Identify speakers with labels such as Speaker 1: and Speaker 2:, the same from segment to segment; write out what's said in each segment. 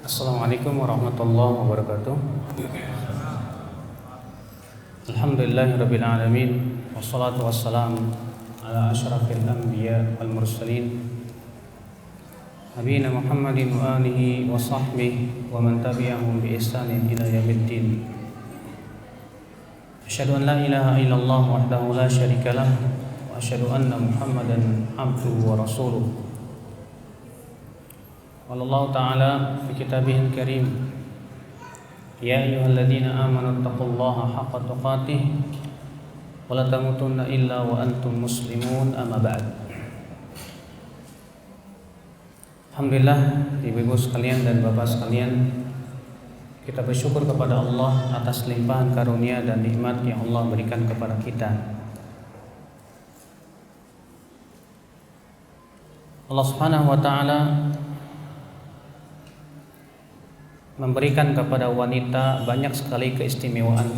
Speaker 1: Assalamualaikum warahmatullahi wabarakatuh. Alhamdulillahirabbil alamin wassalatu wassalamu ala asyrafil anbiya wal mursalin nabiyina Muhammadin wa alihi wa sahbihi wa man tabi'ahum bi ihsanin ila yaumiddin. Asyhadu an la ilaha illallah wahdahu la syarikalah wa asyhadu anna Muhammadan abduhu wa rasuluh. Allah Ta'ala fi kitabihil karim, ya ayyuhalladzina amanu taqullaha haqqa tuqatih wa la tamutunna illa wa antum muslimun, amma ba'd. Alhamdulillah, ibu-ibu sekalian dan bapak sekalian, kita bersyukur kepada Allah atas limpahan karunia dan nikmat yang Allah berikan kepada kita. Allah Subhanahu wa Ta'ala memberikan kepada wanita banyak sekali keistimewaan.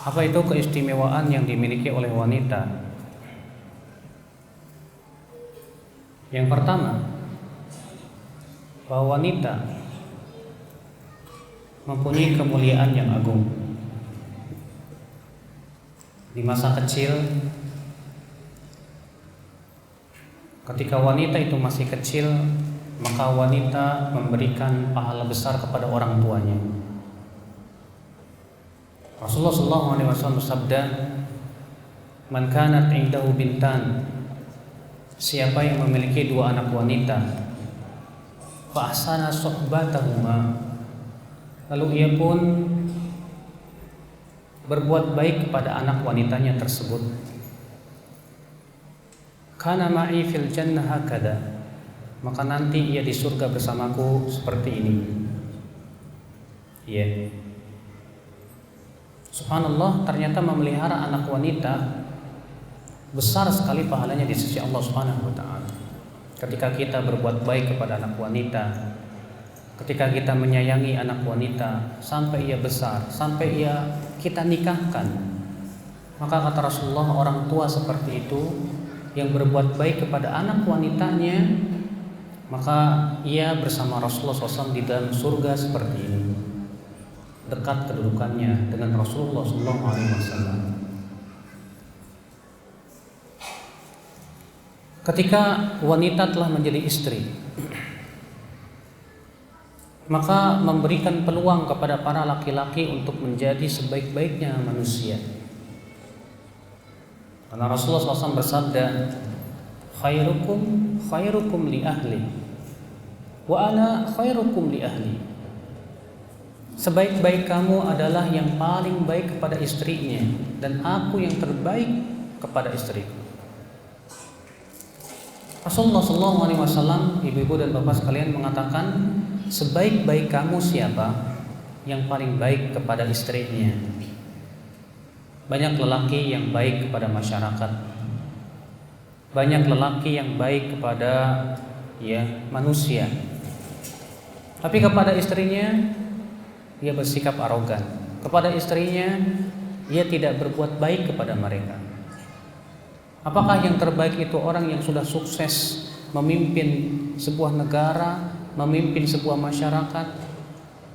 Speaker 1: Apa itu keistimewaan yang dimiliki oleh wanita? Yang pertama, bahwa wanita mempunyai kemuliaan yang agung. Di masa kecil, ketika wanita itu masih kecil, maka wanita memberikan pahala besar kepada orang tuanya. Rasulullah SAW bersabda, "Man kanat indahu bintan," siapa yang memiliki dua anak wanita, fa ahsana suhbatahuma, lalu ia pun berbuat baik kepada anak wanitanya tersebut, kana ma'i fil jannah hakada, maka nanti ia di surga bersamaku seperti ini. Ya. Subhanallah, ternyata memelihara anak wanita besar sekali pahalanya di sisi Allah Subhanahu wa Ta'ala. Ketika kita berbuat baik kepada anak wanita, ketika kita menyayangi anak wanita sampai ia besar, sampai ia kita nikahkan, maka kata Rasulullah, orang tua seperti itu yang berbuat baik kepada anak wanitanya, maka ia bersama Rasulullah SAW di dalam surga seperti ini, dekat kedudukannya dengan Rasulullah SAW. Ketika wanita telah menjadi istri, maka memberikan peluang kepada para laki-laki untuk menjadi sebaik-baiknya manusia. Karena Rasulullah SAW bersabda, khairukum li ahli wa ana khairukum li ahli. Sebaik-baik kamu adalah yang paling baik kepada istrinya, dan aku yang terbaik kepada istriku. Rasulullah SAW, ibu-ibu dan bapak sekalian, mengatakan, sebaik-baik kamu siapa? Yang paling baik kepada istrinya. Banyak lelaki yang baik kepada masyarakat, banyak lelaki yang baik kepada manusia, tapi kepada istrinya dia bersikap arogan. Kepada istrinya dia tidak berbuat baik kepada mereka. Apakah yang terbaik itu orang yang sudah sukses memimpin sebuah negara, memimpin sebuah masyarakat?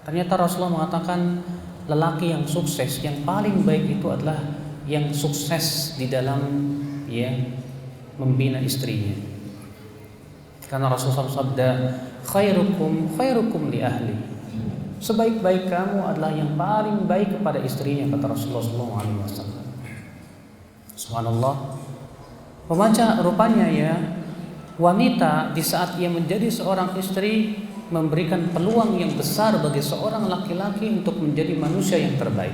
Speaker 1: Ternyata Rasulullah mengatakan, lelaki yang sukses, yang paling baik itu adalah yang sukses di dalam membina istrinya. Karena Rasulullah sabda, khairukum li ahli. Sebaik-baik kamu adalah yang paling baik kepada istrinya, kata Rasulullah SAW. Subhanallah. Pembaca, rupanya wanita di saat ia menjadi seorang istri memberikan peluang yang besar bagi seorang laki-laki untuk menjadi manusia yang terbaik.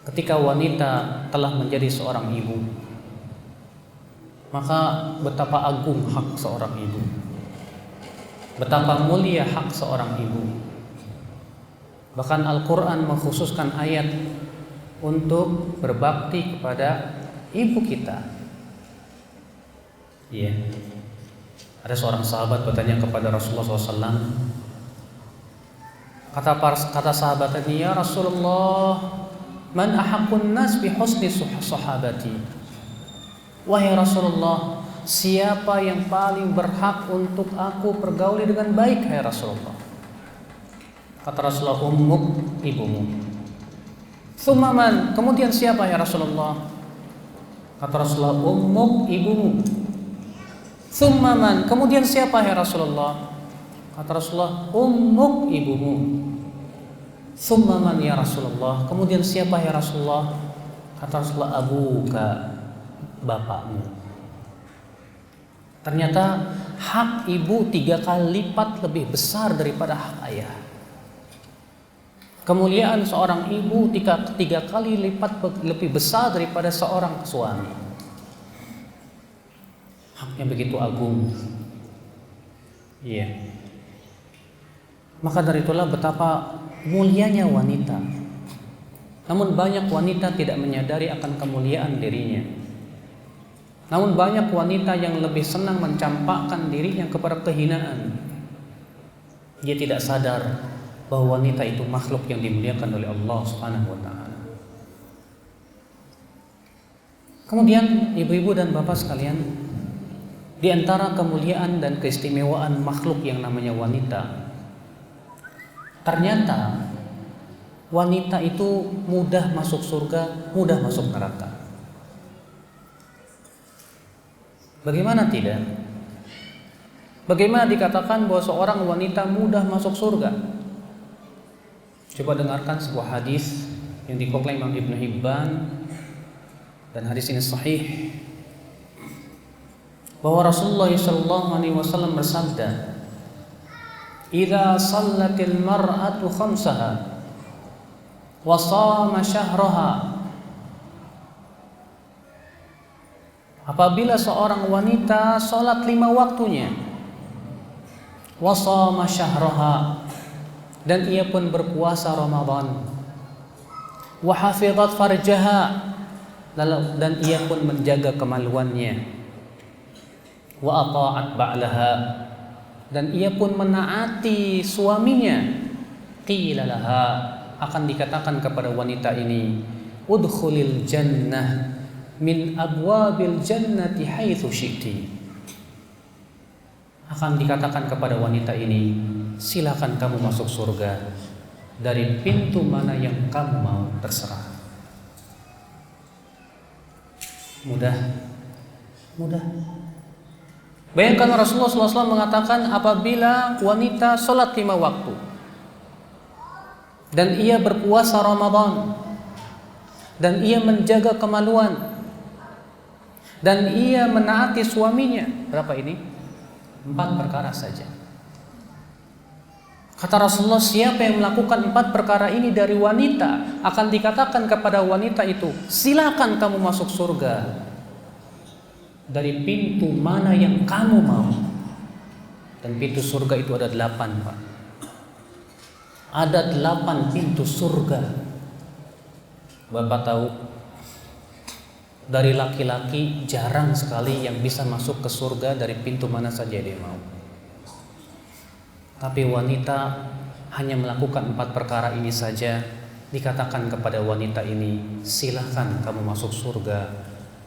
Speaker 1: Ketika wanita telah menjadi seorang ibu, maka betapa agung hak seorang ibu, betapa mulia hak seorang ibu. Bahkan Al-Quran mengkhususkan ayat untuk berbakti kepada ibu kita. Ada seorang sahabat bertanya kepada Rasulullah SAW. Kata sahabat tadi, ya Rasulullah, man ahaqqun nas bi husni sahabati? Wahai Rasulullah, siapa yang paling berhak untuk aku pergauli dengan baik, hai Rasulullah? Kata Rasulullah, ummuk, ibumu. Tsumma man, kemudian siapa ya Rasulullah? Kata Rasulullah, ummuk, ibumu. Tsumma man, kemudian siapa ya Rasulullah? Kata Rasulullah, ummuk, ibumu. Tsumma man ya Rasulullah, kemudian siapa ya Rasulullah? Kata Rasulullah, abuka, bapakmu. Ternyata hak ibu 3 kali lipat lebih besar daripada hak ayah. Kemuliaan seorang ibu 3 kali lipat lebih besar daripada seorang suami. Haknya begitu agung. Iya. Maka dari itulah betapa mulianya wanita. Namun banyak wanita tidak menyadari akan kemuliaan dirinya. Namun banyak wanita yang lebih senang mencampakkan dirinya kepada kehinaan. Dia tidak sadar bahwa wanita itu makhluk yang dimuliakan oleh Allah Subhanahu wa taala. Kemudian ibu-ibu dan bapak sekalian, di antara kemuliaan dan keistimewaan makhluk yang namanya wanita, ternyata wanita itu mudah masuk surga, mudah masuk neraka. Bagaimana tidak? Bagaimana dikatakan bahwa seorang wanita mudah masuk surga? Coba dengarkan sebuah hadis yang dikeluarkan Imam Ibnu Hibban, dan hadis ini sahih, bahwa Rasulullah SAW bersabda, "Idza shallatil mar'atu khamsaha wa shama syahraha." Apabila seorang wanita salat 5 waktunya, wa shama syahraha, dan ia pun berpuasa Ramadan, wa hafizat farjaha, dan ia pun menjaga kemaluannya, wa ata'at ba'laha, dan ia pun menaati suaminya, qila laha, akan dikatakan kepada wanita ini, udkhulil jannah min abwabil jannati haitsu syi'ti. Akan dikatakan kepada wanita ini, silakan kamu masuk surga dari pintu mana yang kamu mau, terserah. Mudah. Bayangkan Rasulullah SAW mengatakan, apabila wanita sholat 5 waktu dan ia berpuasa Ramadan dan ia menjaga kemaluan dan ia menaati suaminya, berapa ini? 4 perkara saja. Kata Rasulullah, siapa yang melakukan 4 perkara ini dari wanita, akan dikatakan kepada wanita itu, silakan kamu masuk surga dari pintu mana yang kamu mau. Dan pintu surga itu ada 8, Pak. Ada 8 pintu surga. Bapak tahu, dari laki-laki jarang sekali yang bisa masuk ke surga dari pintu mana saja dia mau. Tapi wanita hanya melakukan 4 perkara ini saja, dikatakan kepada wanita ini, silahkan kamu masuk surga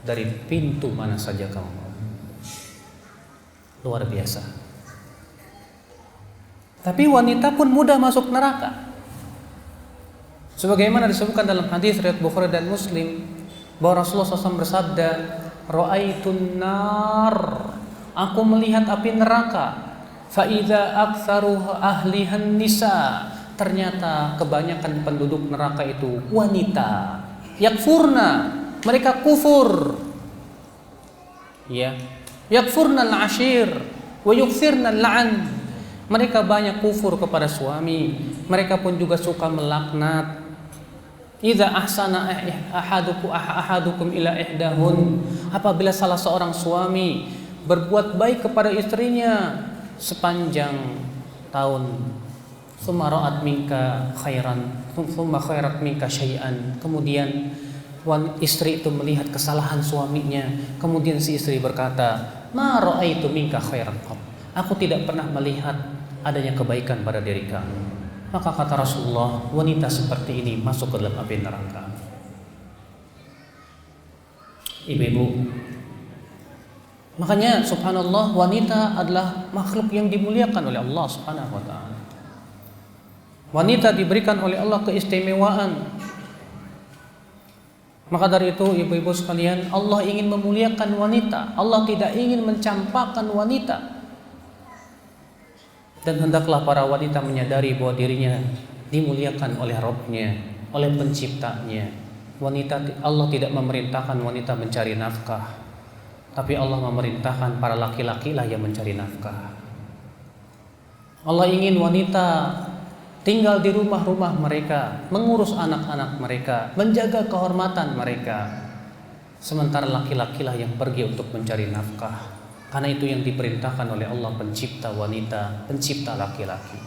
Speaker 1: dari pintu mana saja kamu mau. Luar biasa. Tapi wanita pun mudah masuk neraka. Sebagaimana disebutkan dalam hadis riwayat Bukhari dan Muslim, bahwa Rasulullah SAW bersabda, ra'aitun nar, aku melihat api neraka, fa idza aktsaru ahlihan nisa, ternyata kebanyakan penduduk neraka itu wanita, yakfurna, mereka kufur, ya, yakfurna al-ashir wa yukthirna al-la'n, mereka banyak kufur kepada suami, mereka pun juga suka melaknat. Idza ahsana ahadukum ila ihdahun, apabila salah seorang suami berbuat baik kepada istrinya sepanjang tahun, tsumma ra'at minka khairan, tsumma khairat minka syai'an, kemudian istri itu melihat kesalahan suaminya, kemudian si istri berkata, ma ra'aitu minka khairan qat, aku tidak pernah melihat adanya kebaikan pada diri kamu. Maka kata Rasulullah, wanita seperti ini masuk ke dalam api neraka. Ibu-ibu Makanya subhanallah, wanita adalah makhluk yang dimuliakan oleh Allah Subhanahu wa taala. Wanita diberikan oleh Allah keistimewaan. Maka dari itu ibu-ibu sekalian, Allah ingin memuliakan wanita. Allah tidak ingin mencampakkan wanita. Dan hendaklah para wanita menyadari bahwa dirinya dimuliakan oleh Rabb-Nya, oleh penciptanya. Allah tidak memerintahkan wanita mencari nafkah, tapi Allah memerintahkan para laki-laki lah yang mencari nafkah. Allah ingin wanita tinggal di rumah-rumah mereka, mengurus anak-anak mereka, menjaga kehormatan mereka. Sementara laki-laki lah yang pergi untuk mencari nafkah. Karena itu yang diperintahkan oleh Allah, pencipta wanita, pencipta laki-laki.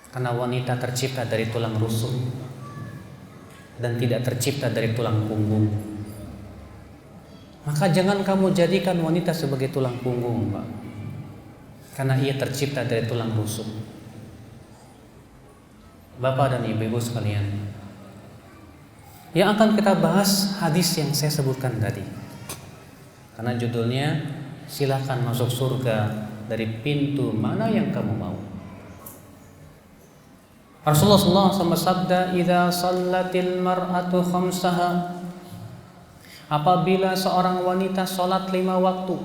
Speaker 1: Karena wanita tercipta dari tulang rusuk dan tidak tercipta dari tulang punggung. Maka jangan kamu jadikan wanita sebagai tulang punggung, Pak. Karena ia tercipta dari tulang rusuk. Bapak dan ibu-ibu sekalian, yang akan kita bahas hadis yang saya sebutkan tadi. Karena judulnya silakan masuk surga dari pintu mana yang kamu mau. Rasulullah SAW bersabda, "Idza shallatil mar'atu khamsaha." Apabila seorang wanita salat 5 waktu,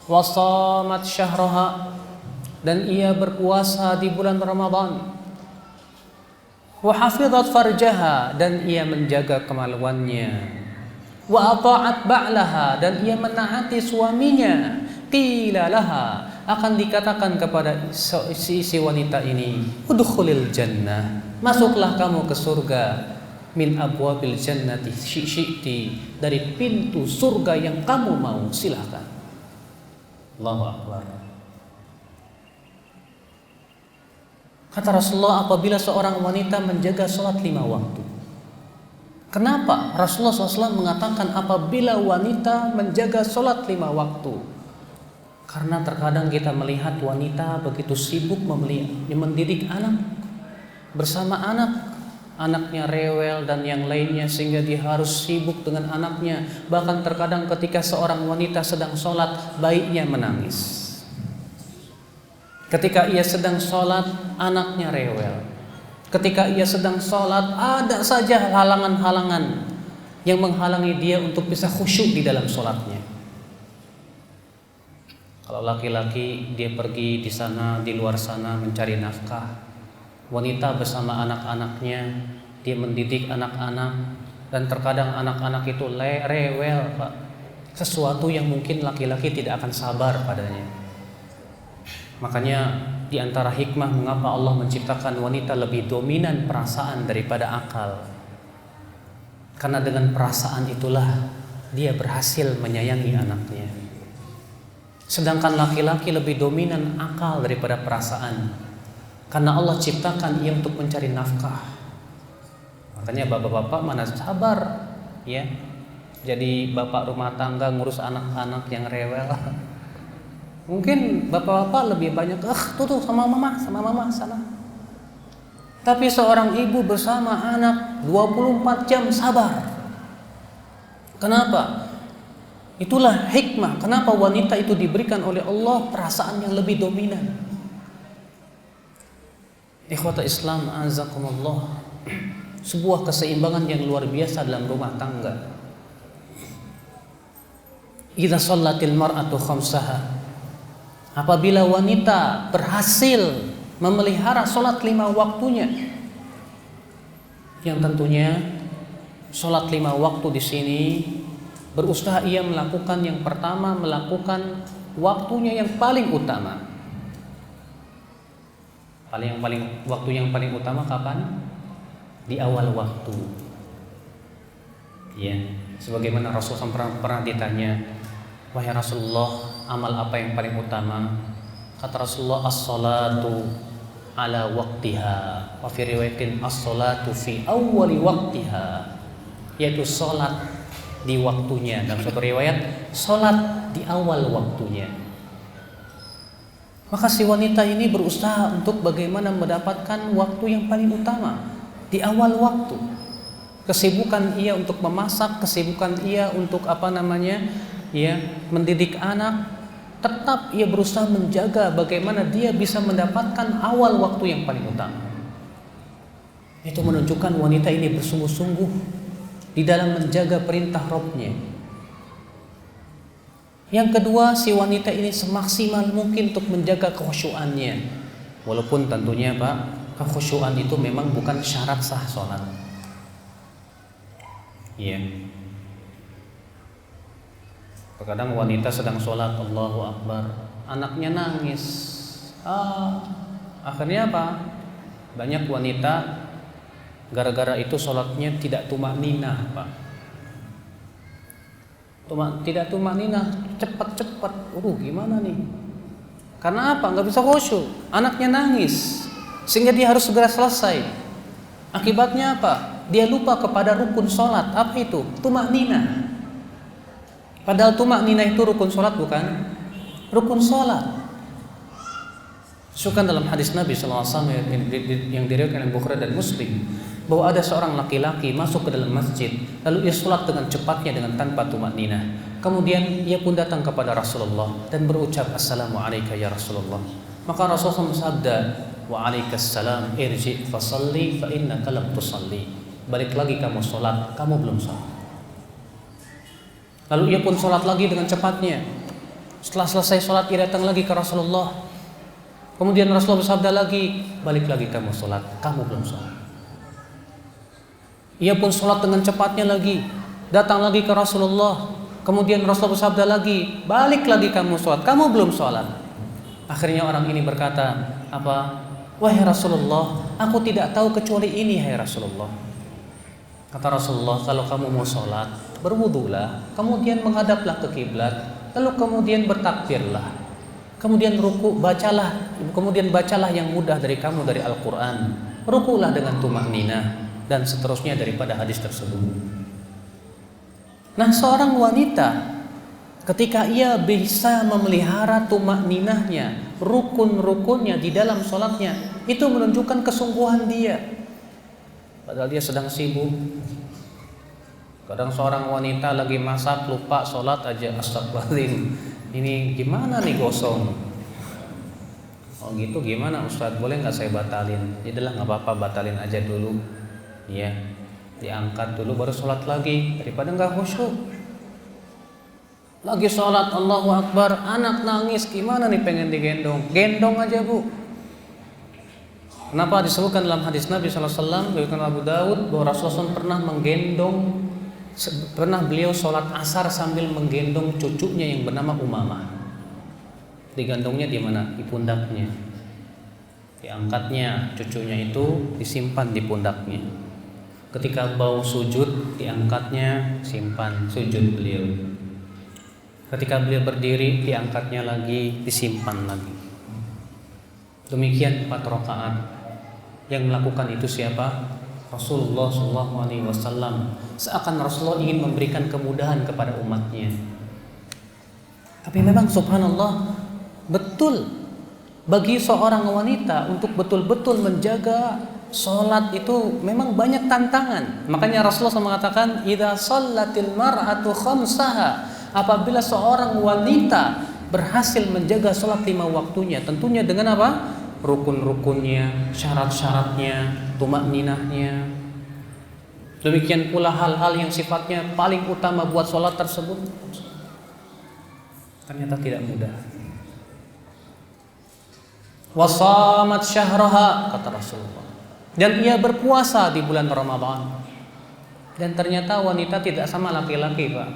Speaker 1: wa shamat syahraha, dan ia berpuasa di bulan Ramadan, wa hafizat farjaha, dan ia menjaga kemaluannya, wa ata'at ba'laha, dan ia menaati suaminya, qila laha, akan dikatakan kepada si wanita ini, udkhulil jannah, masuklah kamu ke surga, min abwabil jannati syi'ti, dari pintu surga yang kamu mau, silahkan. Allahu akbar. Kata Rasulullah, apabila seorang wanita menjaga sholat 5 waktu. Kenapa Rasulullah SAW mengatakan apabila wanita menjaga sholat 5 waktu? Karena terkadang kita melihat wanita begitu sibuk mendidik anak, bersama anaknya rewel dan yang lainnya, sehingga dia harus sibuk dengan anaknya. Bahkan terkadang ketika seorang wanita sedang sholat, bayinya menangis. Ketika ia sedang sholat, anaknya rewel. Ketika ia sedang sholat, ada saja halangan-halangan yang menghalangi dia untuk bisa khusyuk di dalam sholatnya. Kalau laki-laki, dia pergi di sana, di luar sana mencari nafkah. Wanita bersama anak-anaknya, dia mendidik anak-anak, dan terkadang anak-anak itu rewel, Pak. Sesuatu yang mungkin laki-laki tidak akan sabar padanya. Makanya di antara hikmah mengapa Allah menciptakan wanita lebih dominan perasaan daripada akal. Karena dengan perasaan itulah dia berhasil menyayangi anaknya. Sedangkan laki-laki lebih dominan akal daripada perasaan. Karena Allah ciptakan ia untuk mencari nafkah. Makanya bapak-bapak mana sabar, ya. Jadi bapak rumah tangga ngurus anak-anak yang rewel. Mungkin bapak-bapak lebih banyak, tuh sama mama sana. Tapi seorang ibu bersama anak 24 jam sabar. Kenapa? Itulah hikmah kenapa wanita itu diberikan oleh Allah perasaan yang lebih dominan. Ikhwata Islam azakumullah, sebuah keseimbangan yang luar biasa dalam rumah tangga. Idza shallatil mar'atu khamsaha, apabila wanita berhasil memelihara sholat 5 waktunya, yang tentunya sholat 5 waktu di sini berusaha ia melakukan yang pertama, melakukan waktunya yang paling utama. Waktu yang paling utama kapan? Di awal waktu. Ya, sebagaimana Rasulullah pernah ditanya, wahai Rasulullah, amal apa yang paling utama? Kata Rasulullah, as-salatu ala waqtiha, wa fi riwayatin as-salatu fi awwali waqtiha, yaitu salat di waktunya. Dalam suatu riwayat, salat di awal waktunya. Maka si wanita ini berusaha untuk bagaimana mendapatkan waktu yang paling utama di awal waktu. Kesibukan ia untuk memasak, kesibukan ia untuk mendidik anak, tetap ia berusaha menjaga bagaimana dia bisa mendapatkan awal waktu yang paling utama. Itu menunjukkan wanita ini bersungguh-sungguh di dalam menjaga perintah Rabb-Nya. Yang kedua, si wanita ini semaksimal mungkin untuk menjaga kekhusyuannya. Walaupun tentunya kekhusyuan itu memang bukan syarat sah sholat. Iya. Terkadang wanita sedang sholat, Allahu Akbar, anaknya nangis. Akhirnya apa? Banyak wanita gara-gara itu sholatnya tidak tumakninah, Pak. Tidak tumakninah, cepat-cepat. Gimana nih? Karena apa? Nggak bisa khusyuk. Anaknya nangis, sehingga dia harus segera selesai. Akibatnya apa? Dia lupa kepada rukun sholat. Apa itu? Tumakninah. Padahal tumakninah itu rukun sholat, bukan? Rukun sholat. Disebutkan dalam hadis Nabi SAW yang diriwayatkan oleh Bukhari dan Muslim, bahwa ada seorang laki-laki masuk ke dalam masjid, lalu ia sholat dengan cepatnya dengan tanpa tumakninah. Kemudian ia pun datang kepada Rasulullah dan berucap, Assalamualaikum ya Rasulullah. Maka Rasulullah bersabda, wa alaikassalam, irji fasalli fa innaka lam tusalli. Balik lagi kamu sholat, kamu belum sholat. Lalu ia pun sholat lagi dengan cepatnya. Setelah selesai sholat, ia datang lagi ke Rasulullah. Kemudian Rasulullah bersabda lagi, balik lagi kamu sholat, kamu belum sholat. Ia pun sholat dengan cepatnya lagi, datang lagi ke Rasulullah. Kemudian Rasulullah bersabda lagi, balik lagi kamu sholat, kamu belum sholat. Akhirnya orang ini berkata, wahai Rasulullah, aku tidak tahu kecuali ini, hai Rasulullah. Kata Rasulullah, kalau kamu mau sholat, berwudulah, kemudian menghadaplah ke kiblat, lalu kemudian bertakbirlah, kemudian ruku, bacalah yang mudah dari kamu dari Al-Quran, rukulah dengan tumakninah, dan seterusnya daripada hadis tersebut. Nah, seorang wanita ketika ia bisa memelihara tumakninahnya, rukun-rukunnya di dalam sholatnya, itu menunjukkan kesungguhan dia. Padahal dia sedang sibuk. Kadang seorang wanita lagi masak lupa sholat aja, astagfirullahaladzim. Ini gimana nih gosong? Oh gitu, gimana Ustadz? Boleh nggak saya batalin? Jadilah nggak apa-apa, batalin aja dulu. Ya, diangkat dulu baru sholat lagi daripada nggak khusyuk. Lagi sholat Allahu Akbar, anak nangis, gimana nih pengen digendong? Gendong aja bu. Kenapa disebutkan dalam hadis Nabi SAW, diriwayatkan Abu Dawud, bahwa Rasulullah SAW pernah beliau sholat asar sambil menggendong cucunya yang bernama Umamah. Digandongnya di mana? Di pundaknya. Diangkatnya cucunya itu disimpan di pundaknya. Ketika bau sujud, diangkatnya, simpan sujud beliau. Ketika beliau berdiri, diangkatnya lagi, disimpan lagi. Demikian 4 rakaat. Yang melakukan itu siapa? Rasulullah SAW. Seakan Rasulullah ingin memberikan kemudahan kepada umatnya. Tapi memang subhanallah, betul bagi seorang wanita untuk betul-betul menjaga sholat itu memang banyak tantangan. Makanya Rasulullah SAW mengatakan, idza shallatil mar'atu khamsaha, apabila seorang wanita berhasil menjaga sholat 5 waktunya, tentunya dengan apa? Rukun-rukunnya, syarat-syaratnya, tumakninahnya. Demikian pula hal-hal yang sifatnya paling utama buat sholat tersebut, ternyata tidak mudah. Wasamat syahraha, kata Rasulullah, dan ia berpuasa di bulan Ramadan. Dan ternyata wanita tidak sama laki-laki, Pak.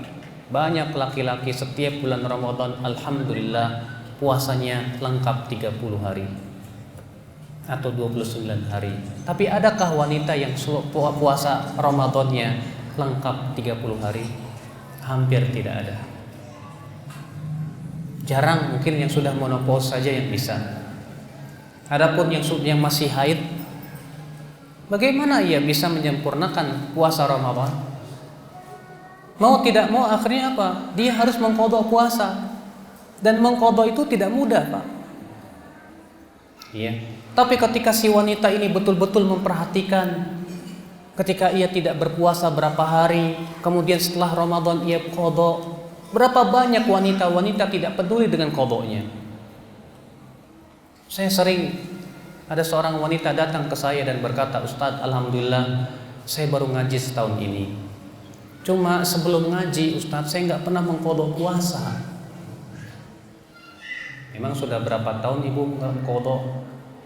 Speaker 1: Banyak laki-laki setiap bulan Ramadan, alhamdulillah, puasanya lengkap 30 hari atau 29 hari. Tapi adakah wanita yang puasa Ramadannya lengkap 30 hari? Hampir tidak ada. Jarang, mungkin yang sudah menopause saja yang bisa. Adapun yang masih haid, bagaimana ia bisa menyempurnakan puasa Ramadan? Mau tidak mau akhirnya apa? Dia harus mengqadha puasa. Dan mengqadha itu tidak mudah, Pak. Iya. Tapi ketika si wanita ini betul-betul memperhatikan Ketika ia tidak berpuasa berapa hari, kemudian setelah Ramadan ia qadha. Berapa banyak wanita-wanita tidak peduli dengan qadha-nya. Saya sering ada seorang wanita datang ke saya dan berkata, "Ustadz, alhamdulillah saya baru ngaji setahun ini. Cuma sebelum ngaji, Ustadz, saya nggak pernah mengqadha puasa." Memang sudah berapa tahun ibu nggak mengqadha?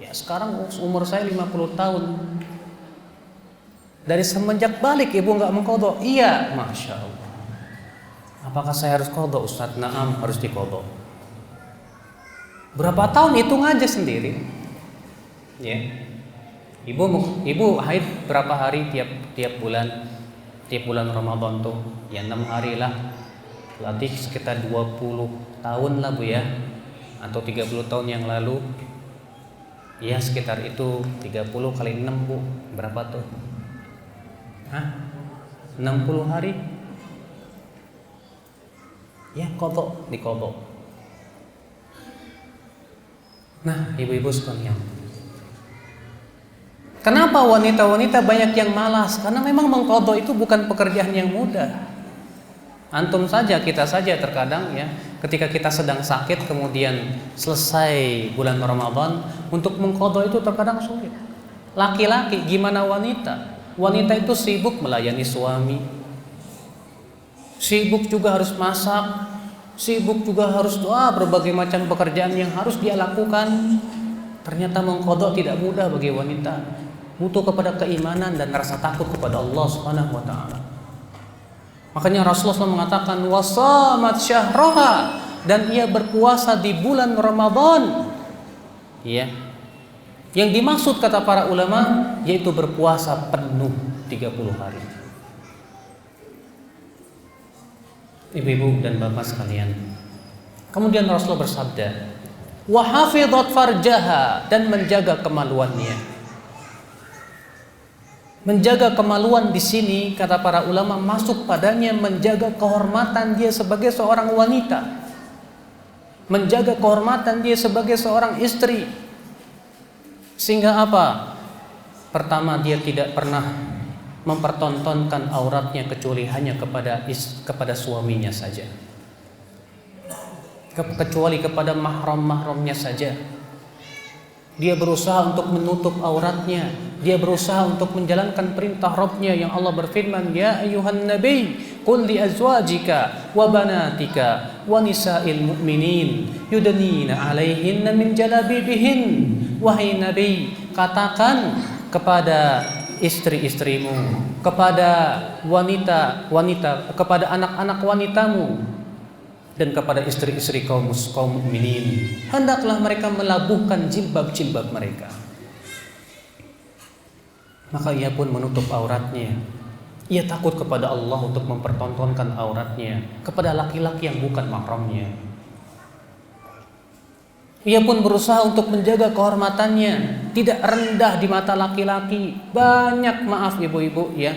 Speaker 1: Ya sekarang umur saya 50 tahun. Dari semenjak balik ibu nggak mengqadha? Iya, masya Allah. Apakah saya harus qadha, Ustadz? Naam, harus diqadha. Berapa tahun hitung aja sendiri. Ya. Ibu haid berapa hari tiap bulan? Tiap bulan Ramadan tuh ya 6 hari lah. Berarti sekitar 20 tahun lah Bu ya. Atau 30 tahun yang lalu. Ya sekitar itu 30 kali 6 Bu. Berapa tuh? 60 hari. Ya qadha, diqadha. Nah, ibu-ibu sekalian, kenapa wanita-wanita banyak yang malas? Karena memang mengqadha itu bukan pekerjaan yang mudah. Antum saja, kita saja terkadang ya, ketika kita sedang sakit kemudian selesai bulan Ramadan, untuk mengqadha itu terkadang sulit. Laki-laki, gimana wanita? Wanita itu sibuk melayani suami, sibuk juga harus masak, sibuk juga harus doa, berbagai macam pekerjaan yang harus dia lakukan. Ternyata mengqadha tidak mudah bagi wanita. Butuh kepada keimanan dan rasa takut kepada Allah Subhanahu wa taala. Makanya Rasulullah SAW mengatakan wasamat syahraha, dan ia berpuasa di bulan Ramadan. Ya. Yang dimaksud kata para ulama yaitu berpuasa penuh 30 hari. Ibu-ibu dan bapak sekalian. Kemudian Rasulullah bersabda, wa hafizat farjaha, dan menjaga kemaluannya. Menjaga kemaluan di sini kata para ulama masuk padanya menjaga kehormatan dia sebagai seorang wanita. Menjaga kehormatan dia sebagai seorang istri. Sehingga apa? Pertama, dia tidak pernah mempertontonkan auratnya kecuali hanya kepada suaminya saja. Kecuali kepada mahram-mahramnya saja. Dia berusaha untuk menutup auratnya. Dia berusaha untuk menjalankan perintah Rabbnya yang Allah berfirman, "Ya ayyuhan nabi, qul li azwajika wa banatika wa nisa'il mu'minin yudnina 'alaihinna min jalabibihin." Wahai Nabi, katakan kepada istri-istrimu, kepada wanita-wanita, kepada anak-anak wanitamu, dan kepada istri-istri kaum mukminin, hendaklah mereka melabuhkan jilbab-jilbab mereka. Maka ia pun menutup auratnya. Ia takut kepada Allah untuk mempertontonkan auratnya kepada laki-laki yang bukan mahramnya. Ia pun berusaha untuk menjaga kehormatannya, tidak rendah di mata laki-laki. Banyak, maaf ibu-ibu ya,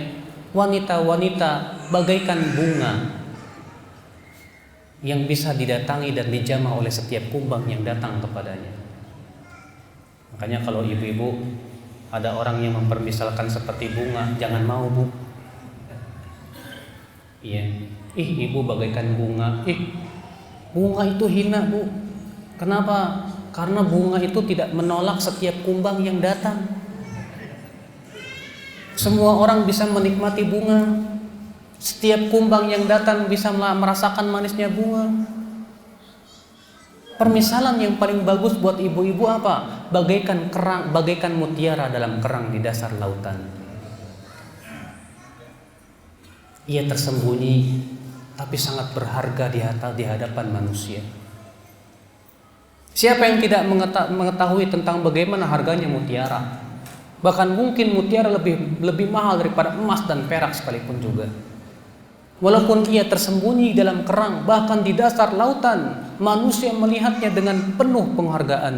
Speaker 1: wanita-wanita bagaikan bunga yang bisa didatangi dan dijamah oleh setiap kumbang yang datang kepadanya. Makanya kalau ibu-ibu ada orang yang mempermisalkan seperti bunga, jangan mau Bu. Iya, ibu bagaikan bunga. Bunga itu hina Bu. Kenapa? Karena bunga itu tidak menolak setiap kumbang yang datang. Semua orang bisa menikmati bunga. Setiap kumbang yang datang bisa merasakan manisnya bunga. Permisalan yang paling bagus buat ibu-ibu apa? Bagaikan kerang, bagaikan mutiara dalam kerang di dasar lautan. Ia tersembunyi tapi sangat berharga di hadapan manusia. Siapa yang tidak mengetahui tentang bagaimana harganya mutiara? Bahkan mungkin mutiara lebih mahal daripada emas dan perak sekalipun juga. Walaupun ia tersembunyi dalam kerang, bahkan di dasar lautan, manusia melihatnya dengan penuh penghargaan.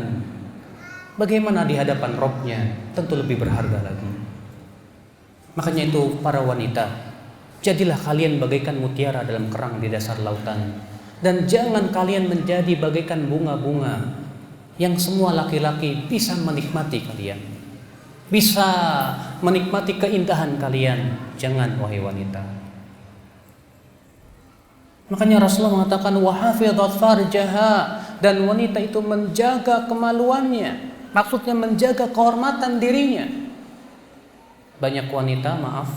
Speaker 1: Bagaimana di hadapan Rabb-nya? Tentu lebih berharga lagi. Makanya itu para wanita, jadilah kalian bagaikan mutiara dalam kerang di dasar lautan. Dan jangan kalian menjadi bagaikan bunga-bunga yang semua laki-laki bisa menikmati kalian. bisa menikmati keindahan kalian. Jangan wahai wanita. Makanya Rasulullah mengatakan wahafidhat farjaha, dan wanita itu menjaga kemaluannya. Maksudnya menjaga kehormatan dirinya. Banyak wanita, maaf,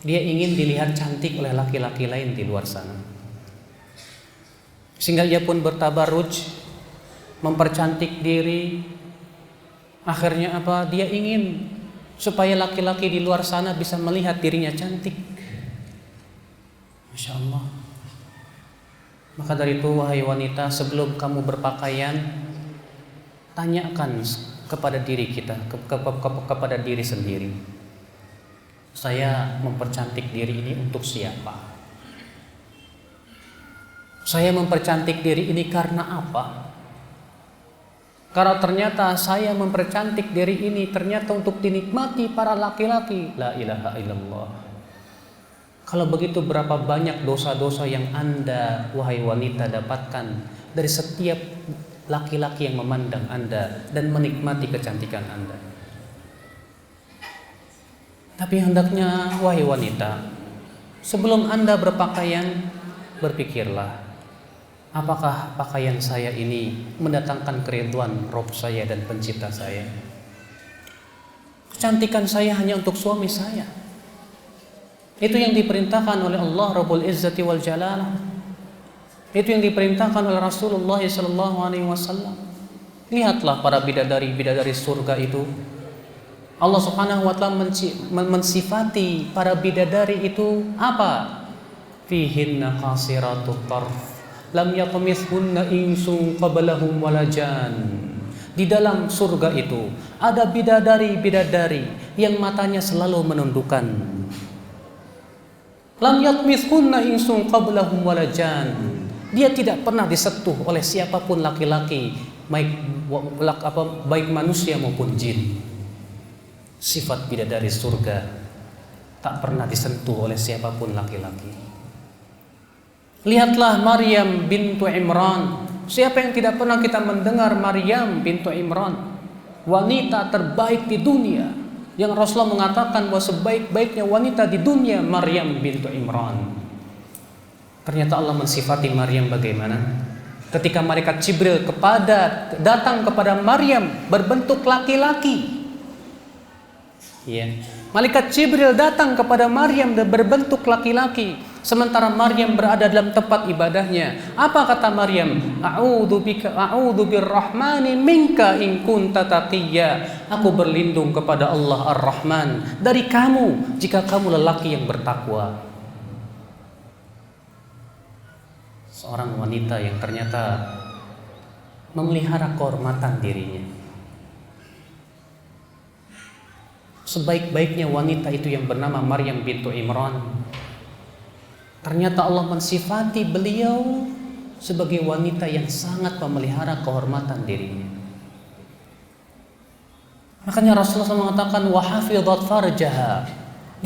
Speaker 1: dia ingin dilihat cantik oleh laki-laki lain di luar sana, sehingga ia pun bertabarruj, mempercantik diri. Akhirnya apa? Dia ingin supaya laki-laki di luar sana bisa melihat dirinya cantik. Masya Allah. Maka dari itu wahai wanita, sebelum kamu berpakaian, tanyakan kepada diri kita, kepada diri sendiri. Saya mempercantik diri ini untuk siapa? Saya mempercantik diri ini karena apa? Karena ternyata saya mempercantik diri ini ternyata untuk dinikmati para laki-laki. La ilaha illallah. Kalau begitu berapa banyak dosa-dosa yang Anda, wahai wanita, dapatkan dari setiap laki-laki yang memandang Anda dan menikmati kecantikan Anda. Tapi hendaknya wahai wanita, sebelum Anda berpakaian, berpikirlah, apakah pakaian saya ini mendatangkan keridhaan Rabb saya dan pencipta saya? Kecantikan saya hanya untuk suami saya. Itu yang diperintahkan oleh Allah Rabbul Izzati wal Jalalah. Itu yang diperintahkan oleh Rasulullah SAW. Lihatlah para bidadari-bidadari surga itu. Allah Subhanahu wa taala mensifati para bidadari itu apa? Fihinna qasiratut tarf, lam yatmithunna insun qablahum wala jan. Di dalam surga itu ada bidadari-bidadari yang matanya selalu menundukkan. Lam yatmithunna insun qablahum wala jan. Dia tidak pernah disentuh oleh siapapun laki-laki, baik manusia maupun jin. Sifat bidadari surga tak pernah disentuh oleh siapapun laki-laki. Lihatlah Maryam bintu Imran. Siapa yang tidak pernah kita mendengar Maryam bintu Imran, wanita terbaik di dunia, yang Rasulullah mengatakan bahwa sebaik-baiknya wanita di dunia Maryam bintu Imran. Ternyata Allah mensifati Maryam bagaimana? Ketika malaikat Jibril datang kepada Maryam berbentuk laki-laki. Ya. Malaikat Jibril datang kepada Maryam dan berbentuk laki-laki, sementara Maryam berada dalam tempat ibadahnya. Apa kata Maryam? A'udzu birrahmani minka in kunta taqiyya. Aku berlindung kepada Allah Ar-Rahman dari kamu jika kamu lelaki yang bertakwa. Seorang wanita yang ternyata memelihara kehormatan dirinya. Sebaik-baiknya wanita itu yang bernama Maryam bintu Imran. Ternyata Allah mensifati beliau sebagai wanita yang sangat memelihara kehormatan dirinya. Makanya Rasulullah mengatakan wahafidhat farjaha.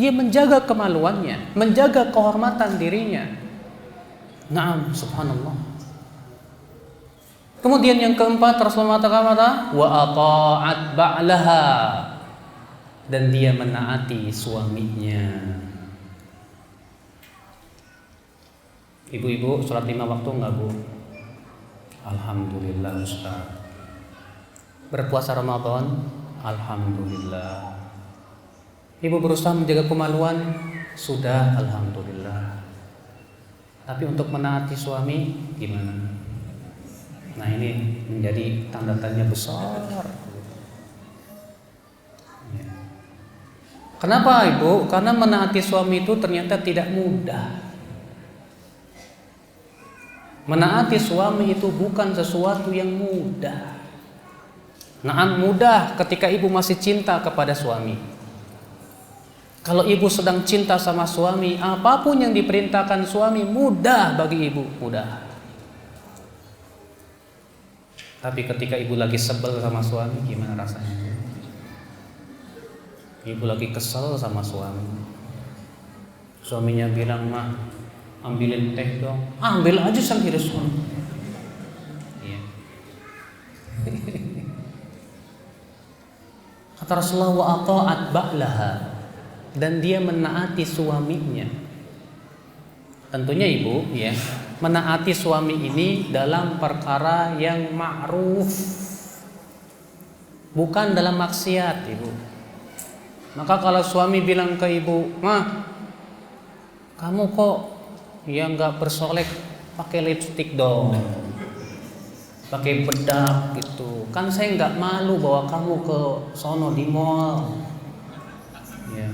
Speaker 1: Dia menjaga kemaluannya, menjaga kehormatan dirinya. Naam, subhanallah. Kemudian yang keempat Rasulullah mengatakan wa ata'at ba'laha, dan dia menaati suaminya. Ibu-ibu sholat 5 waktu enggak, Bu? Alhamdulillah Ustaz. Berpuasa Ramadan? Alhamdulillah. Ibu berusaha menjaga kemaluan? Sudah, alhamdulillah. Tapi untuk menaati suami gimana? Nah, ini menjadi tanda tanya besar. Kenapa Ibu? Karena menaati suami itu ternyata tidak mudah. Menaati suami itu bukan sesuatu yang mudah. Naam, mudah ketika ibu masih cinta kepada suami. Kalau ibu sedang cinta sama suami, apapun yang diperintahkan suami mudah bagi ibu, mudah. Tapi ketika ibu lagi sebel sama suami, gimana rasanya? Ibu lagi kesel sama suami. Suaminya bilang, "Mah, ambilin teh dong." Ambil aja sendiri suami. Iya. Kata Kata Rasulullah, wa ata'at ba'laha, dan dia menaati suaminya. Tentunya ibu ya, menaati suami ini dalam perkara yang ma'ruf, bukan dalam maksiat ibu. Maka kalau suami bilang ke ibu, "Mah, kamu kok ya nggak bersolek, pakai lipstik dong, pakai bedak gitu. Kan saya nggak malu bawa kamu ke sono di mall. Ya.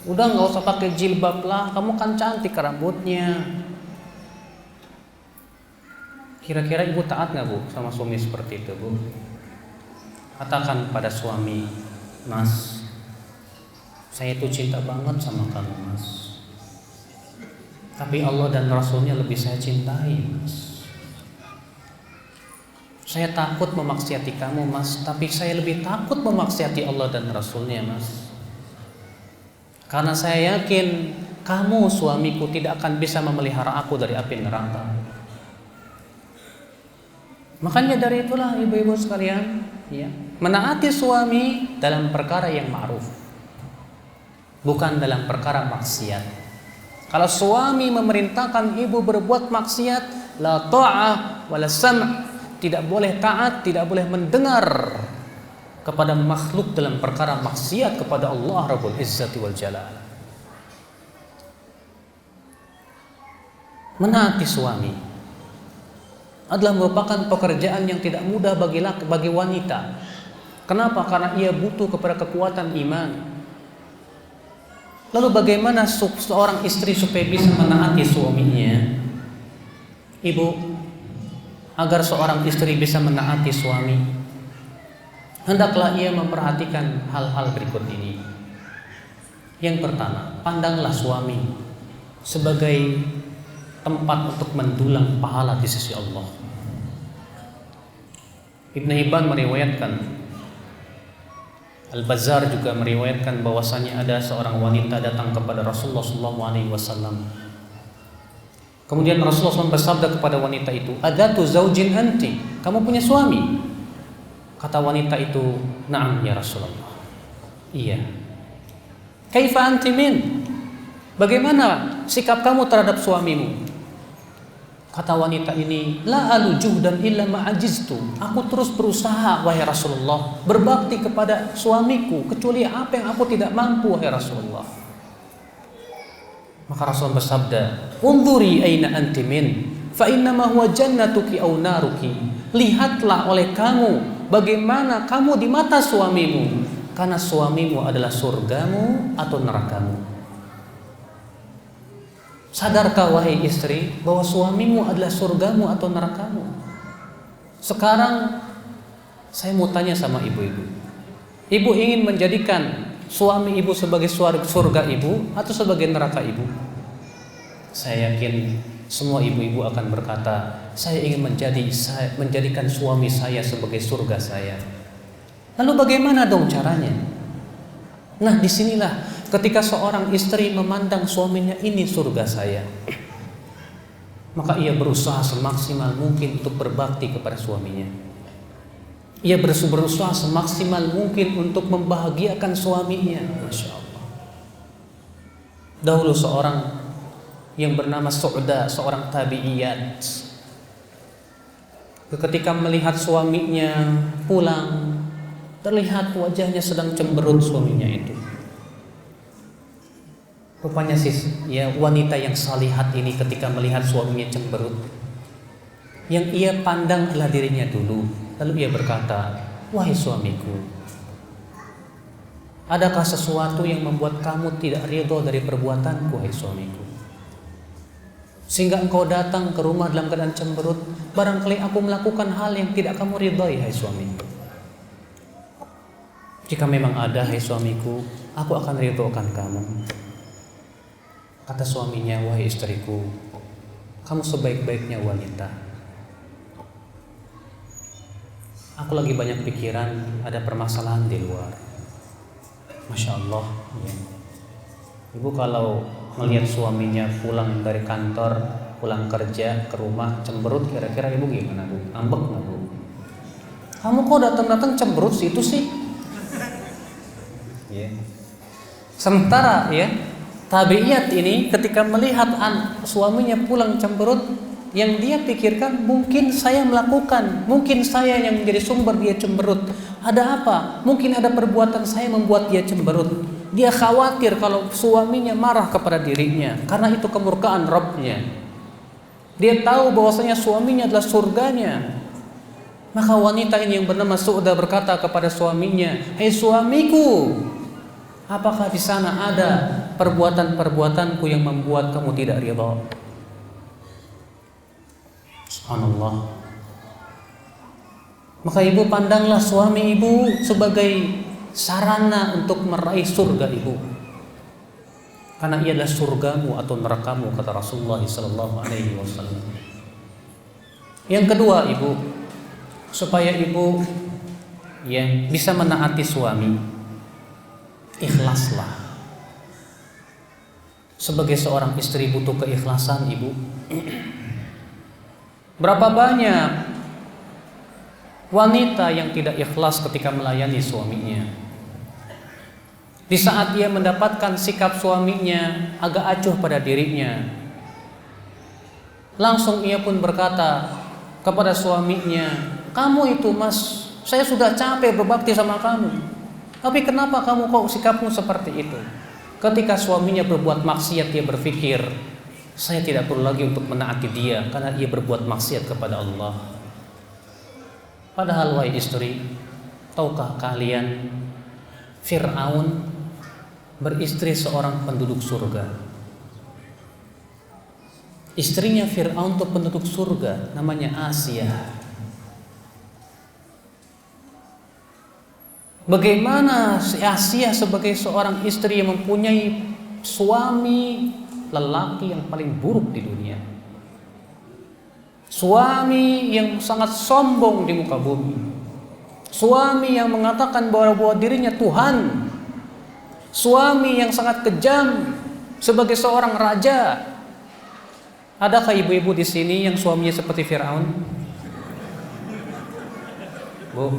Speaker 1: Udah nggak usah pakai jilbab lah, kamu kan cantik rambutnya." Kira-kira ibu taat nggak bu sama suami seperti itu bu? Katakan pada suami, "Mas, saya itu cinta banget sama kamu mas. Tapi Allah dan Rasulnya lebih saya cintai mas. Saya takut memaksiati kamu mas, tapi saya lebih takut memaksiati Allah dan Rasulnya mas. Karena saya yakin kamu suamiku tidak akan bisa memelihara aku dari api neraka." Makanya dari itulah ibu-ibu sekalian ya, menaati suami dalam perkara yang ma'ruf, bukan dalam perkara maksiat. Kalau suami memerintahkan ibu berbuat maksiat, la ta'ah wala sam', tidak boleh taat, tidak boleh mendengar kepada makhluk dalam perkara maksiat kepada Allah Rabbul Izzati wal Jalal. Menaati suami adalah merupakan pekerjaan yang tidak mudah bagi wanita. Kenapa? Karena ia butuh kepada kekuatan iman. Lalu bagaimana seorang istri supaya bisa menaati suaminya? Ibu, agar seorang istri bisa menaati suami, hendaklah ia memperhatikan hal-hal berikut ini. Yang pertama, pandanglah suami sebagai tempat untuk mendulang pahala di sisi Allah. Ibn Hibban meriwayatkan, Al-Bazzar juga meriwayatkan bahwasanya ada seorang wanita datang kepada Rasulullah SAW. Kemudian Rasulullah SAW bersabda kepada wanita itu, "Adatu zaujin anti?" Kamu punya suami? Kata wanita itu, "Na'am ya Rasulullah." Iya. "Kaifa anti min?" Bagaimana sikap kamu terhadap suamimu? Kata wanita ini, "La alu juhdan illa ma'ajiztu." Aku terus berusaha wahai Rasulullah berbakti kepada suamiku, kecuali apa yang aku tidak mampu wahai Rasulullah. Maka Rasul bersabda, "Unzuri aina anti min, fa innama huwa jannatuki aw naruki." Lihatlah oleh kamu bagaimana kamu di mata suamimu, karena suamimu adalah surgamu atau nerakamu. Sadarkah wahai istri bahwa suamimu adalah surgamu atau nerakamu? Sekarang saya mau tanya sama ibu-ibu. Ibu ingin menjadikan suami ibu sebagai surga ibu atau sebagai neraka ibu? Saya yakin semua ibu-ibu akan berkata, saya ingin menjadikan suami saya sebagai surga saya. Lalu bagaimana dong caranya? Nah, disinilah ketika seorang istri memandang suaminya, ini surga saya, maka ia berusaha semaksimal mungkin untuk berbakti kepada suaminya. Ia berusaha semaksimal mungkin untuk membahagiakan suaminya. Masya Allah. Dahulu seorang yang bernama Su'da, seorang tabi'iyat, ketika melihat suaminya pulang, terlihat wajahnya sedang cemberut suaminya itu. Rupanya wanita yang salihat ini ketika melihat suaminya cemberut, yang ia pandang adalah dirinya dulu. Lalu ia berkata, "Wahai suamiku, adakah sesuatu yang membuat kamu tidak ridho dari perbuatanku, wahai suamiku? Sehingga engkau datang ke rumah dalam keadaan cemberut, barangkali aku melakukan hal yang tidak kamu ridhoi, hai suamiku. Jika memang ada, hai suamiku, aku akan ridhokan kamu." Kata suaminya, "Wahai istriku, kamu sebaik-baiknya wanita. Aku lagi banyak pikiran, ada permasalahan di luar." Masya Allah ya. Ibu kalau melihat suaminya pulang dari kantor, pulang kerja ke rumah cemberut, kira-kira ibu gimana bu? Ngambek nggak bu? "Kamu kok datang-datang cemberut situ sih?" Ya. Sementara ya tabi'iyat ini ketika melihat suaminya pulang cemberut, yang dia pikirkan mungkin saya melakukan, mungkin saya yang menjadi sumber dia cemberut. Ada apa? Mungkin ada perbuatan saya membuat dia cemberut. Dia khawatir kalau suaminya marah kepada dirinya karena itu kemurkaan Rabbnya. Dia tahu bahwasanya suaminya adalah surganya. Maka wanita ini yang bernama Su'dah berkata kepada suaminya, "Hei suamiku, apakah di sana ada perbuatan-perbuatanku yang membuat kamu tidak ridha?" Subhanallah. Maka ibu pandanglah suami ibu sebagai sarana untuk meraih surga ibu, karena ia adalah surgamu atau nerakamu, kata Rasulullah SAW. Yang kedua ibu, supaya ibu ya bisa menaati suami, ikhlaslah. Sebagai seorang istri butuh keikhlasan ibu. Berapa banyak wanita yang tidak ikhlas ketika melayani suaminya. Di saat ia mendapatkan sikap suaminya agak acuh pada dirinya, langsung ia pun berkata kepada suaminya, "Kamu itu mas, saya sudah capek berbakti sama kamu, tapi kenapa kamu kok sikapmu seperti itu?" Ketika suaminya berbuat maksiat, dia berpikir, saya tidak perlu lagi untuk menaati dia karena ia berbuat maksiat kepada Allah. Padahal wahai istri, tahukah kalian Fir'aun beristri seorang penduduk surga. Istrinya Fir'aun itu penduduk surga, namanya Asia. Bagaimana Asia sebagai seorang istri yang mempunyai suami lelaki yang paling buruk di dunia, suami yang sangat sombong di muka bumi, suami yang mengatakan bahwa dirinya Tuhan, suami yang sangat kejam sebagai seorang raja. Adakah ibu-ibu di sini yang suaminya seperti Fir'aun? Bu,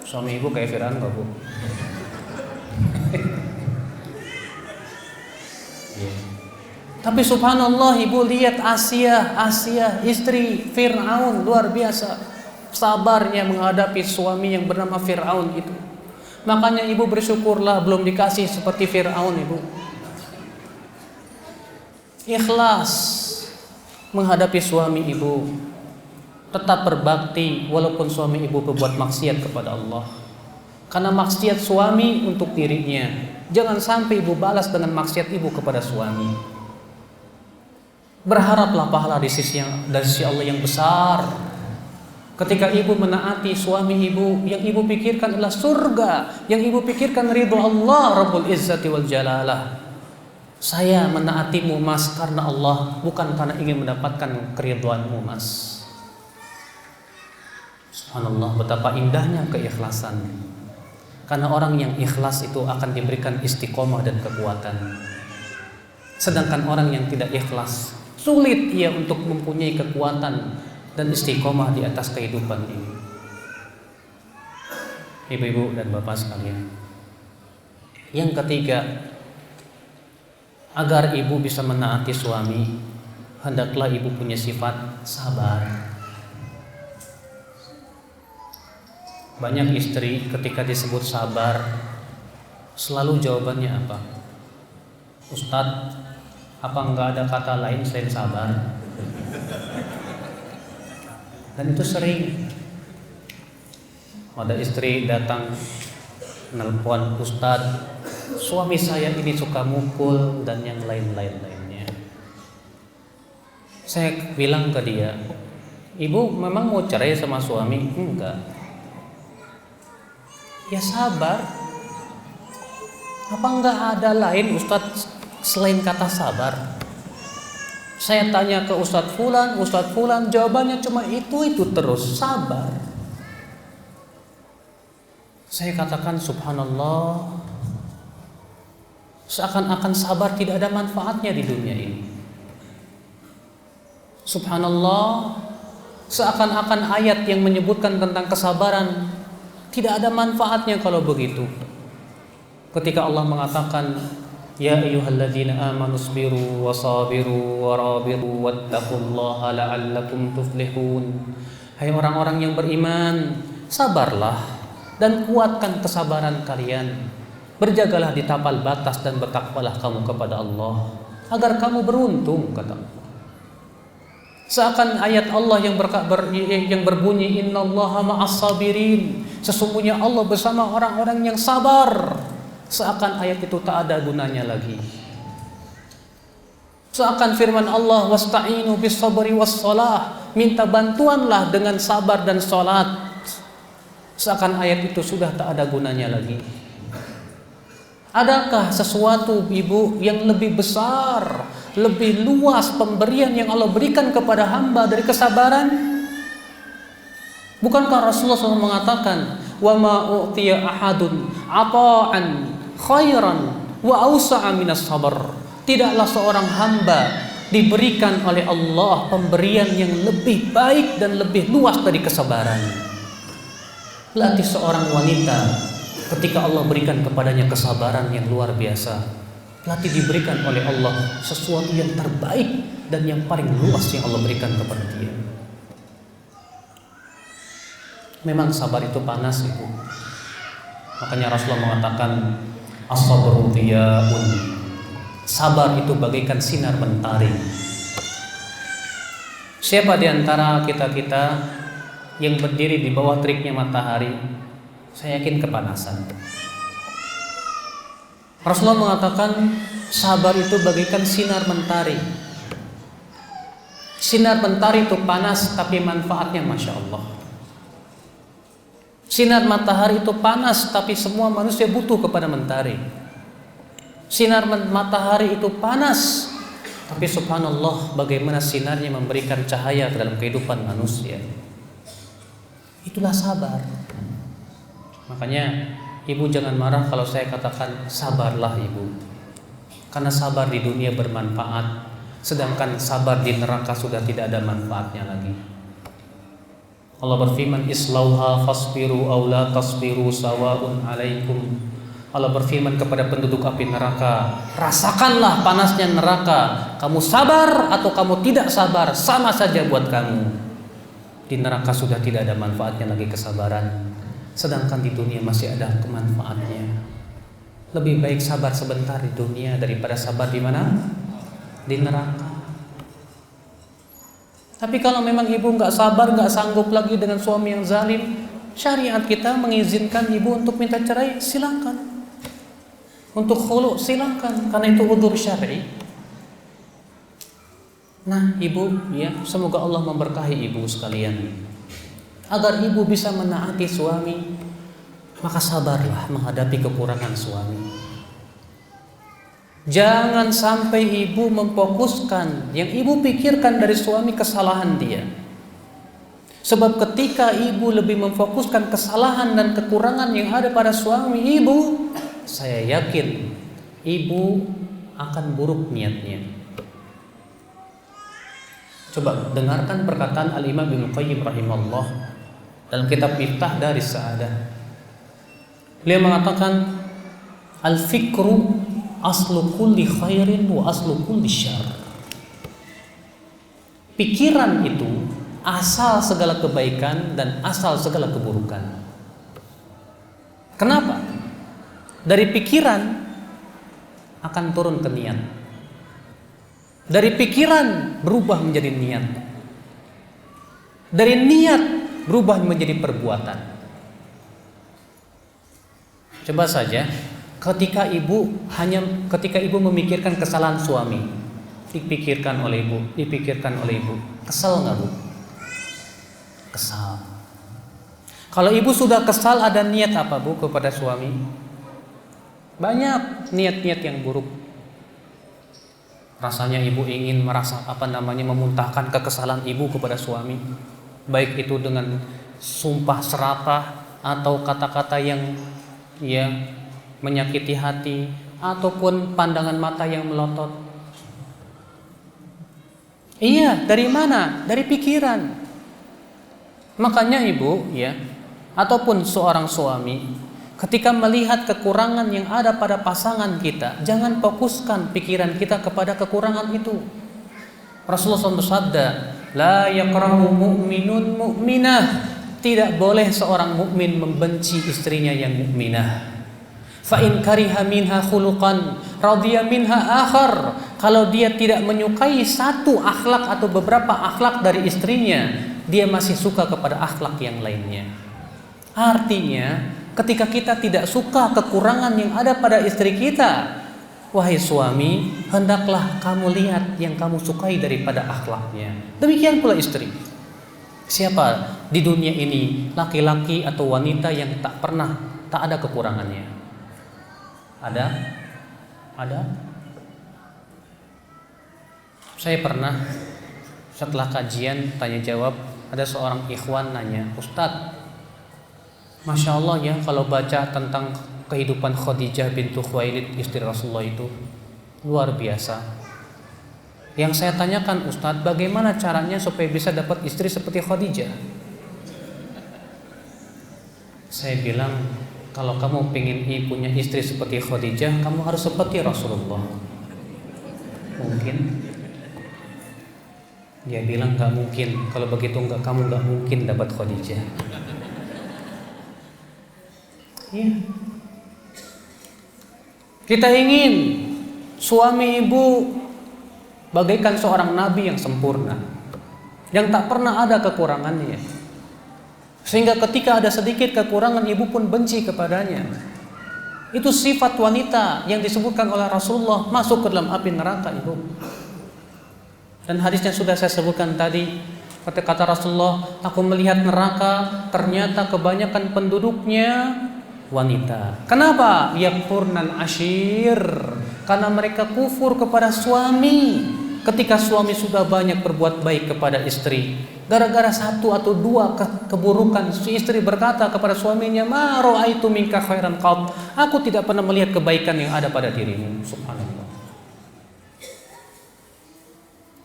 Speaker 1: suami ibu kayak Fir'aun gak bu? Tapi subhanallah ibu lihat Asia istri Fir'aun, luar biasa sabarnya menghadapi suami yang bernama Fir'aun itu. Makanya ibu bersyukurlah belum dikasih seperti Fir'aun ibu. Ikhlas menghadapi suami ibu, tetap berbakti walaupun suami ibu berbuat maksiat kepada Allah. Karena maksiat suami untuk dirinya, jangan sampai ibu balas dengan maksiat ibu kepada suami. Berharaplah pahala dari sisi Allah yang besar. Ketika ibu menaati suami ibu, yang ibu pikirkan adalah surga, yang ibu pikirkan ridho Allah Rabbul Izzati wal Jalalah. Saya menaatimu mas karena Allah, bukan karena ingin mendapatkan keridhoanmu mas. Subhanallah, betapa indahnya keikhlasan. Karena orang yang ikhlas itu akan diberikan istiqomah dan kekuatan. Sedangkan orang yang tidak ikhlas, sulit ia untuk mempunyai kekuatan dan istiqomah di atas kehidupan ini. Ibu-ibu dan bapak sekalian, yang ketiga, agar ibu bisa menaati suami, hendaklah ibu punya sifat sabar. Banyak istri ketika disebut sabar, selalu jawabannya apa? Ustadz, apa enggak ada kata lain selain sabar? Dan itu sering. Ada istri datang nelpon, Ustadz, suami saya ini suka mukul dan yang lainnya. Saya bilang ke dia, ibu memang mau cerai sama suami? Enggak. Ya sabar. Apa enggak ada lain Ustadz selain kata sabar? Saya tanya ke Ustadz Fulan, jawabannya cuma itu terus, sabar. Saya katakan subhanallah, seakan-akan sabar tidak ada manfaatnya di dunia ini. Subhanallah, seakan-akan ayat yang menyebutkan tentang kesabaran tidak ada manfaatnya kalau begitu. Ketika Allah mengatakan, ya ayyuhalladzina amanu sabiru wasabiru warabiru wattaqullaha la'allakum tuflihun. Hai orang-orang yang beriman, sabarlah dan kuatkan kesabaran kalian. Berjagalah di tapal batas dan bertakwalah kamu kepada Allah agar kamu beruntung, kata Allah. Seakan ayat Allah yang berbunyi innallaha ma'as sabirin, sesungguhnya Allah bersama orang-orang yang sabar. Seakan ayat itu tak ada gunanya lagi. Seakan firman Allah wasta'inu bis sabri was shalah, minta bantuanlah dengan sabar dan salat. Seakan ayat itu sudah tak ada gunanya lagi. Adakah sesuatu ibu yang lebih besar, lebih luas pemberian yang Allah berikan kepada hamba dari kesabaran? Bukankah Rasulullah SAW mengatakan, wa ma u'tiya ahadun ata'an khairan wa awsa'a minas sabar. Tidaklah seorang hamba diberikan oleh Allah pemberian yang lebih baik dan lebih luas dari kesabaran. Latih seorang wanita ketika Allah berikan kepadanya kesabaran yang luar biasa, latih diberikan oleh Allah sesuatu yang terbaik dan yang paling luas yang Allah berikan kepada dia. Memang sabar itu panas, ibu. Makanya Rasulullah mengatakan as-sabru diyaun. Sabar itu bagaikan sinar mentari. Siapa di antara kita-kita yang berdiri di bawah teriknya matahari, saya yakin kepanasan. Rasulullah mengatakan sabar itu bagaikan sinar mentari. Sinar mentari itu panas tapi manfaatnya Masya Allah. Sinar matahari itu panas tapi semua manusia butuh kepada mentari. Sinar matahari itu panas tapi subhanallah bagaimana sinarnya memberikan cahaya ke dalam kehidupan manusia. Itulah sabar. Makanya ibu jangan marah kalau saya katakan sabarlah ibu. Karena sabar di dunia bermanfaat, sedangkan sabar di neraka sudah tidak ada manfaatnya lagi. Allah berfirman islauha fasbiru aw la tasbiru sawa'un alaikum. Allah berfirman kepada penduduk api neraka, rasakanlah panasnya neraka. Kamu sabar atau kamu tidak sabar, sama saja buat kamu. Di neraka sudah tidak ada manfaatnya lagi kesabaran, sedangkan di dunia masih ada kemanfaatnya. Lebih baik sabar sebentar di dunia daripada sabar di mana? Di neraka. Tapi kalau memang ibu nggak sabar, nggak sanggup lagi dengan suami yang zalim, syariat kita mengizinkan ibu untuk minta cerai, silakan. Untuk khulu silakan, karena itu udzur syar'i. Nah, ibu, ya, semoga Allah memberkahi ibu sekalian. Agar ibu bisa menaati suami, maka sabarlah menghadapi kekurangan suami. Jangan sampai ibu memfokuskan yang ibu pikirkan dari suami kesalahan dia. Sebab ketika ibu lebih memfokuskan kesalahan dan kekurangan yang ada pada suami ibu, saya yakin ibu akan buruk niatnya. Coba dengarkan perkataan Al-Imam Ibnu Qayyim rahimahullah dalam kitab Miftah Daris Sa'adah. Beliau mengatakan al-fikru aslu kulli khairin wa aslu kulli syarr. Pikiran itu asal segala kebaikan dan asal segala keburukan. Kenapa? Dari pikiran akan turun ke niat. Dari pikiran berubah menjadi niat. Dari niat berubah menjadi perbuatan. Coba saja ketika ibu memikirkan kesalahan suami, dipikirkan oleh ibu, kesal nggak bu? Kesal. Kalau ibu sudah kesal, ada niat apa bu kepada suami? Banyak niat-niat yang buruk. Rasanya ibu ingin memuntahkan kekesalan ibu kepada suami, baik itu dengan sumpah serapah atau kata-kata yang menyakiti hati ataupun pandangan mata yang melotot. Iya, dari mana? Dari pikiran. Makanya ibu, ataupun seorang suami, Ketika melihat kekurangan yang ada pada pasangan kita, jangan fokuskan pikiran kita kepada kekurangan itu. Rasulullah SAW bersabda, la yakrahu mu'minun mu'minah, tidak boleh seorang mukmin membenci istrinya yang mukminah. Fa in kariha minha khuluqan radiya minha akhar, kalau dia tidak menyukai satu akhlak atau beberapa akhlak dari istrinya, dia masih suka kepada akhlak yang lainnya. Artinya, ketika kita tidak suka kekurangan yang ada pada istri kita, wahai suami, hendaklah kamu lihat yang kamu sukai daripada akhlaknya. Demikian pula istri. Siapa di dunia ini laki-laki atau wanita yang tak ada kekurangannya? Ada? Saya pernah setelah kajian tanya jawab, ada seorang ikhwan nanya, Ustadz, Masya Allah ya, kalau baca tentang kehidupan Khadijah bintu Khuwailid, istri Rasulullah itu luar biasa. Yang saya tanyakan, Ustadz, bagaimana caranya supaya bisa dapat istri seperti Khadijah? Saya bilang, kalau kamu pengen punya istri seperti Khadijah, kamu harus seperti Rasulullah. Mungkin? Dia bilang gak mungkin. Kalau begitu kamu gak mungkin dapat Khadijah. Ya. Kita ingin suami ibu bagaikan seorang nabi yang sempurna, yang tak pernah ada kekurangannya, sehingga ketika ada sedikit kekurangan ibu pun benci kepadanya. Itu sifat wanita yang disebutkan oleh Rasulullah masuk ke dalam api neraka, ibu. Dan hadisnya sudah saya sebutkan tadi. Kata Rasulullah, aku melihat neraka ternyata kebanyakan penduduknya wanita. Kenapa? Yakfurnal ashir, karena mereka kufur kepada suami. Ketika suami sudah banyak berbuat baik kepada istri, gara-gara satu atau dua keburukan, si istri berkata kepada suaminya, ma ra'aitu minka khairan qat, aku tidak pernah melihat kebaikan yang ada pada dirimu. Subhanallah.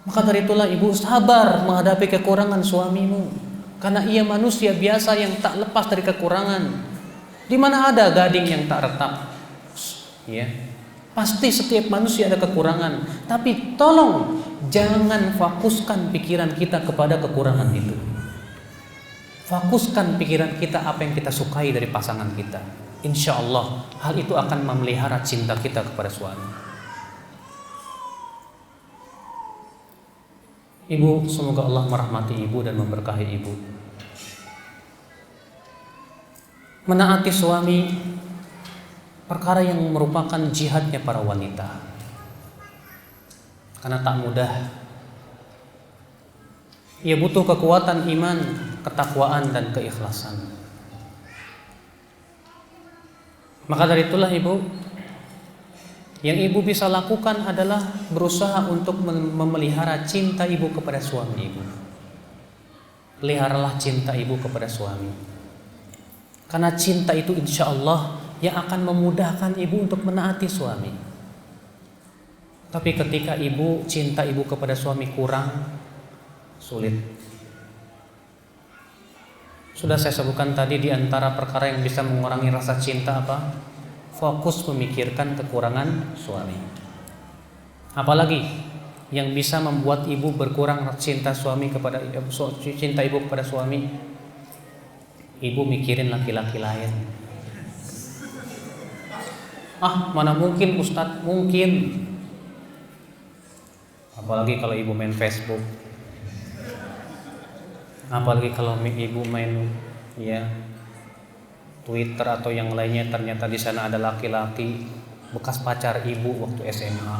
Speaker 1: Maka dari itulah ibu sabar menghadapi kekurangan suamimu, karena ia manusia biasa yang tak lepas dari kekurangan. Di mana ada gading yang tak retak? Ya, pasti setiap manusia ada kekurangan. Tapi tolong jangan fokuskan pikiran kita kepada kekurangan itu. Fokuskan pikiran kita apa yang kita sukai dari pasangan kita. Insya Allah hal itu akan memelihara cinta kita kepada suami. Ibu, semoga Allah merahmati ibu dan memberkahi ibu. Menaati suami perkara yang merupakan jihadnya para wanita, karena tak mudah. Ia butuh kekuatan iman, ketakwaan dan keikhlasan. Maka dari itulah ibu, yang ibu bisa lakukan adalah berusaha untuk memelihara cinta ibu kepada suami ibu. Peliharalah cinta ibu kepada suami. Karena cinta itu insya Allah yang akan memudahkan ibu untuk menaati suami. Tapi ketika cinta ibu kepada suami kurang, sulit. Sudah saya sebutkan tadi, di antara perkara yang bisa mengurangi rasa cinta apa? Fokus memikirkan kekurangan suami. Apalagi yang bisa membuat ibu berkurang cinta ibu kepada suami? Ibu mikirin laki-laki lain. Mana mungkin Ustadz, mungkin. Apalagi kalau ibu main Facebook. Apalagi kalau ibu main Twitter atau yang lainnya, ternyata di sana ada laki-laki bekas pacar ibu waktu SMA.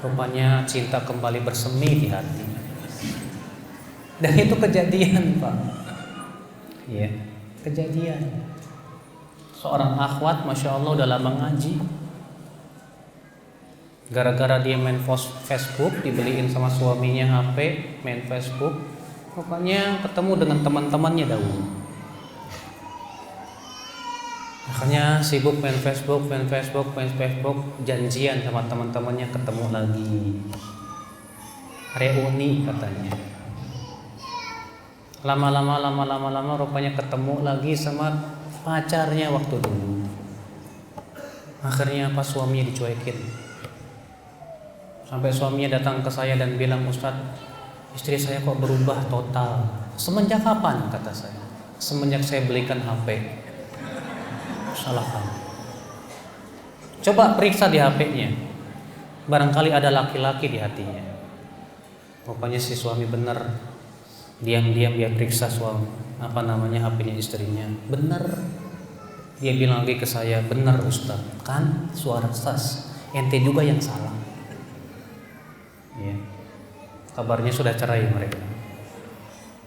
Speaker 1: Rupanya cinta kembali bersemi di hati. Dan itu kejadian, Pak. Ya, kejadian. Seorang akhwat, Masya Allah, udah lama ngaji. Gara-gara dia main Facebook, dibeliin sama suaminya HP, main Facebook. Pokoknya ketemu dengan teman-temannya dahulu. Makanya sibuk main Facebook, janjian sama teman-temannya ketemu lagi. Reuni katanya. Lama-lama rupanya ketemu lagi sama pacarnya waktu dulu. Akhirnya pas suaminya dicuekin. Sampai suaminya datang ke saya dan bilang, Ustadz, istri saya kok berubah total. Semenjak kapan? Kata saya. Semenjak saya belikan HP. Salah kamu. Coba periksa di HP-nya. Barangkali ada laki-laki di hatinya. Rupanya si suami benar. Diam-diam dia periksa HP-nya istrinya. Benar. Dia bilang lagi ke saya, benar Ustaz, kan suara sas, ente juga yang salah. Ya. Kabarnya sudah cerai mereka.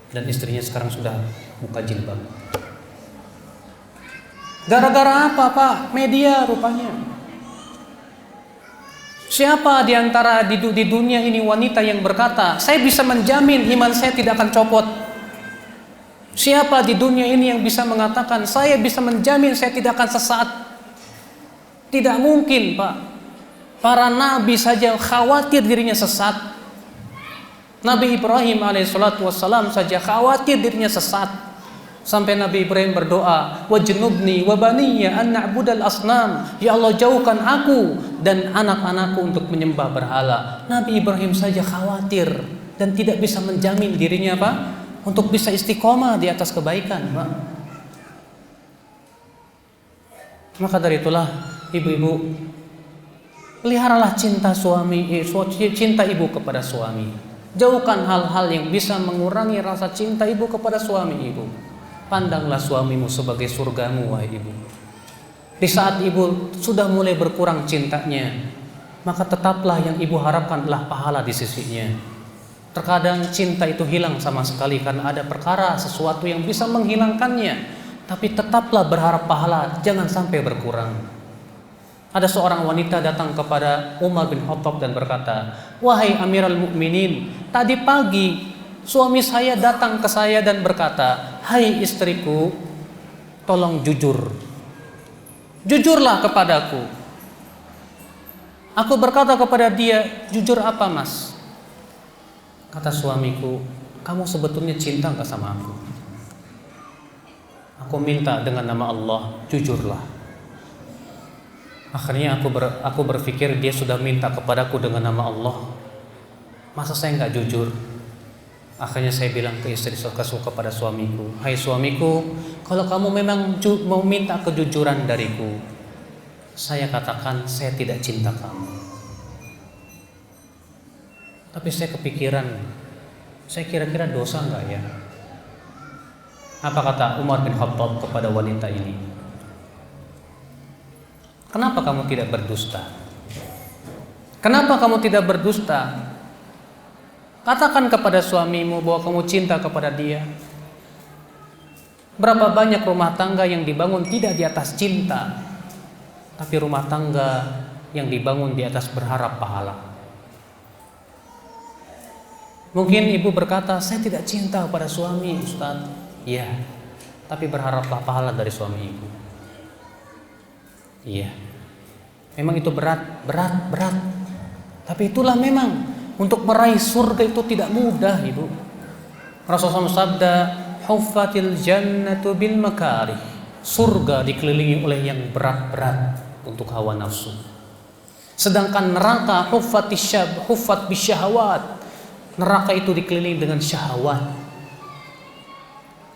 Speaker 1: Dan istrinya sekarang sudah buka jilbab. Gara-gara apa Pak? Media rupanya. Siapa di antara di dunia ini wanita yang berkata, saya bisa menjamin iman saya tidak akan copot? Siapa di dunia ini yang bisa mengatakan, saya bisa menjamin saya tidak akan sesat? Tidak mungkin Pak. Para nabi saja khawatir dirinya sesat. Nabi Ibrahim alaihissalatu wassalam saja khawatir dirinya sesat. Sampai Nabi Ibrahim berdoa, wajnubni wa baniya an na'budal asnam. Ya Allah, jauhkan aku dan anak-anakku untuk menyembah berhala. Nabi Ibrahim saja khawatir dan tidak bisa menjamin dirinya Pak untuk bisa istiqomah di atas kebaikan, Pak. Maka dari itulah ibu-ibu, peliharalah cinta cinta ibu kepada suami. Jauhkan hal-hal yang bisa mengurangi rasa cinta ibu kepada suami ibu. Pandanglah suamimu sebagai surgamu, wahai ibu. Di saat ibu sudah mulai berkurang cintanya, maka tetaplah yang ibu harapkan adalah pahala di sisinya. Terkadang cinta itu hilang sama sekali karena ada perkara sesuatu yang bisa menghilangkannya. Tapi tetaplah berharap pahala, jangan sampai berkurang. Ada seorang wanita datang kepada Umar bin Khattab dan berkata, wahai Amirul Mukminin, tadi pagi suami saya datang ke saya dan berkata, hai istriku, tolong jujur. Jujurlah kepadaku. Aku berkata kepada dia, jujur apa Mas? Kata suamiku, kamu sebetulnya cinta gak sama aku? Aku minta dengan nama Allah, jujurlah. Akhirnya aku berpikir dia sudah minta kepadaku dengan nama Allah, masa saya gak jujur? Akhirnya saya bilang ke istri kepada suamiku, hai suamiku, kalau kamu memang mau minta kejujuran dariku, saya katakan saya tidak cinta kamu. Tapi saya kepikiran, saya kira-kira dosa enggak ya? Apa kata Umar bin Khattab kepada wanita ini? Kenapa kamu tidak berdusta? Kenapa kamu tidak berdusta? Katakan kepada suamimu bahwa kamu cinta kepada dia. Berapa banyak rumah tangga yang dibangun tidak di atas cinta, tapi rumah tangga yang dibangun di atas berharap pahala. Mungkin ibu berkata, saya tidak cinta pada suami, Ustaz. Iya, tapi berharaplah pahala dari suami ibu. Iya, memang itu berat. Tapi itulah memang, untuk meraih surga itu tidak mudah, ibu. Rasulullah sabda, huffatil jannatu bil makarih. Surga dikelilingi oleh yang berat-berat untuk hawa nafsu. Sedangkan neraka huffat bisyahawat. Neraka itu dikelilingi dengan syahwat.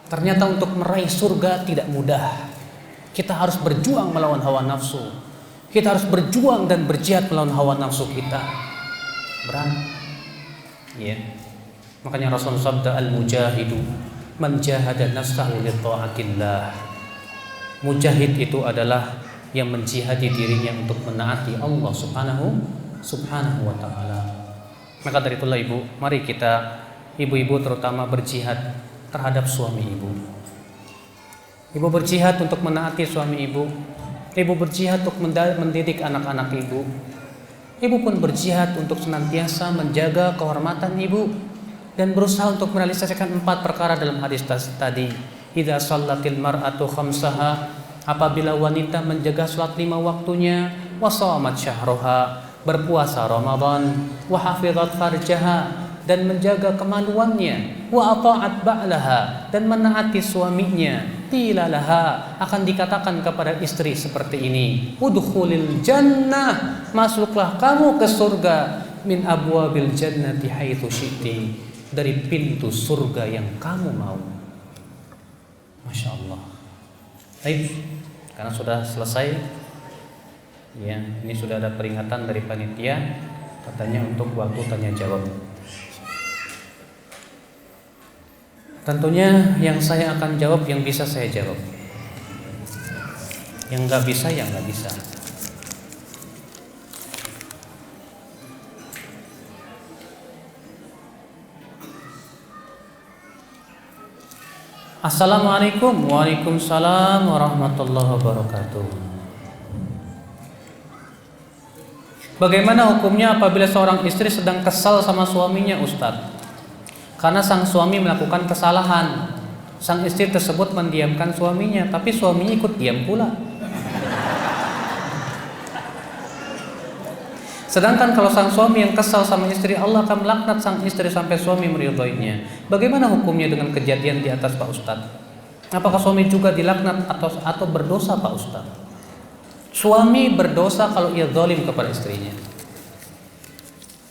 Speaker 1: Ternyata untuk meraih surga tidak mudah. Kita harus berjuang melawan hawa nafsu. Kita harus berjuang dan berjihad melawan hawa nafsu kita. Berat. Ya. Makanya Rasulullah sabda, al-mujahidu man jahada nafsahu li ta'atillah. Mujahid itu adalah yang menjihadi dirinya untuk menaati Allah Subhanahu wa ta'ala. Maka dari itulah ibu, mari kita ibu-ibu terutama berjihad terhadap suami ibu. Ibu berjihad untuk menaati suami ibu. Ibu berjihad untuk mendidik anak-anak ibu. Ibu pun berjihad untuk senantiasa menjaga kehormatan ibu dan berusaha untuk merealisasikan 4 perkara dalam hadis tadi. Idza shallatil mar'atu khamsaha, apabila wanita menjaga salat 5 waktunya, wa shamat syahraha, berpuasa Ramadan, wa hafizat farjaha, dan menjaga kemaluannya, wa ata'at ba'laha, dan menaati suaminya, qila laha, akan dikatakan kepada istri seperti ini, udkhulil jannah, masuklah kamu ke surga, min abwabil jannati haitsu syi'ti, dari pintu surga yang kamu mau. Masya Allah. Baik, karena sudah selesai, ya, ini sudah ada peringatan dari panitia, katanya untuk waktu tanya jawab. Tentunya yang saya akan jawab yang bisa saya jawab, yang nggak bisa yang nggak bisa. Assalamualaikum. Waalaikumsalam warahmatullahi wabarakatuh. Bagaimana hukumnya apabila seorang istri sedang kesal sama suaminya, Ustadz? Karena sang suami melakukan kesalahan. Sang istri tersebut mendiamkan suaminya, tapi suaminya ikut diam pula. Sedangkan kalau sang suami yang kesal sama istri, Allah akan melaknat sang istri sampai suami meridhoinya. Bagaimana hukumnya dengan kejadian di atas, Pak Ustadz? Apakah suami juga dilaknat atau berdosa, Pak Ustadz? Suami berdosa kalau ia zalim kepada istrinya.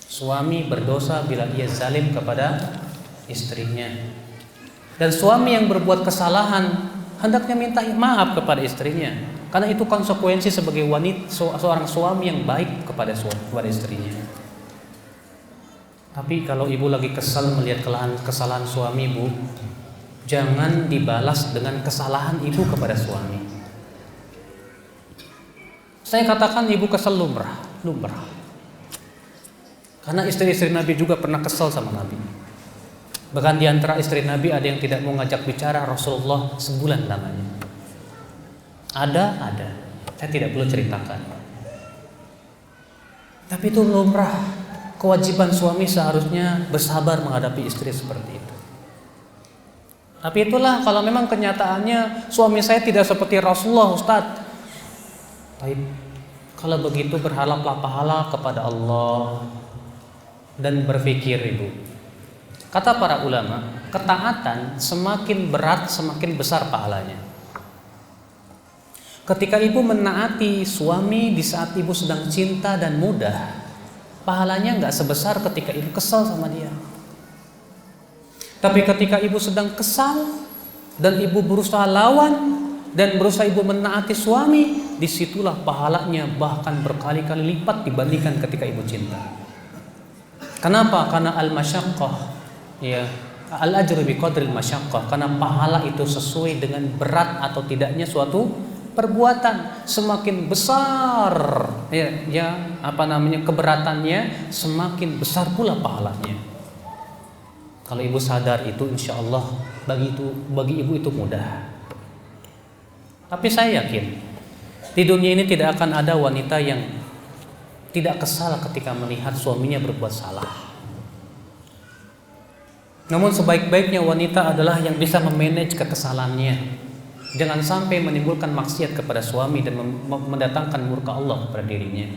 Speaker 1: Suami berdosa bila ia zalim kepada istrinya. Dan suami yang berbuat kesalahan hendaknya minta maaf kepada istrinya, karena itu konsekuensi sebagai wanita, seorang suami yang baik kepada istrinya. Tapi kalau ibu lagi kesal melihat kesalahan suami, ibu jangan dibalas dengan kesalahan ibu kepada suami. Saya katakan ibu kesal lumrah. Karena istri-istri Nabi juga pernah kesal sama Nabi. Bahkan di antara istri Nabi ada yang tidak mau ngajak bicara Rasulullah sebulan lamanya. Ada. Saya tidak perlu ceritakan. Tapi itu lumrah. Kewajiban suami seharusnya bersabar menghadapi istri seperti itu. Tapi itulah kalau memang kenyataannya suami saya tidak seperti Rasulullah, Ustadz. Baik, kalau begitu berharaplah pahala kepada Allah dan berpikir, ibu. Kata para ulama, ketaatan semakin berat semakin besar pahalanya. Ketika ibu menaati suami di saat ibu sedang cinta dan mudah, pahalanya nggak sebesar ketika ibu kesal sama dia. Tapi ketika ibu sedang kesal dan ibu berusaha lawan dan berusaha ibu menaati suami, disitulah pahalanya bahkan berkali-kali lipat dibandingkan ketika ibu cinta. Kenapa? Karena al-masyaqqah, ya, al-ajru biqadril masyaqqah, karena pahala itu sesuai dengan berat atau tidaknya suatu perbuatan. Semakin besar keberatannya, semakin besar pula pahalanya. Kalau ibu sadar itu, insya Allah bagi ibu itu mudah. Tapi saya yakin di dunia ini tidak akan ada wanita yang tidak kesal ketika melihat suaminya berbuat salah. Namun sebaik-baiknya wanita adalah yang bisa memanage kekesalannya. Jangan sampai menimbulkan maksiat kepada suami dan mendatangkan murka Allah kepada dirinya.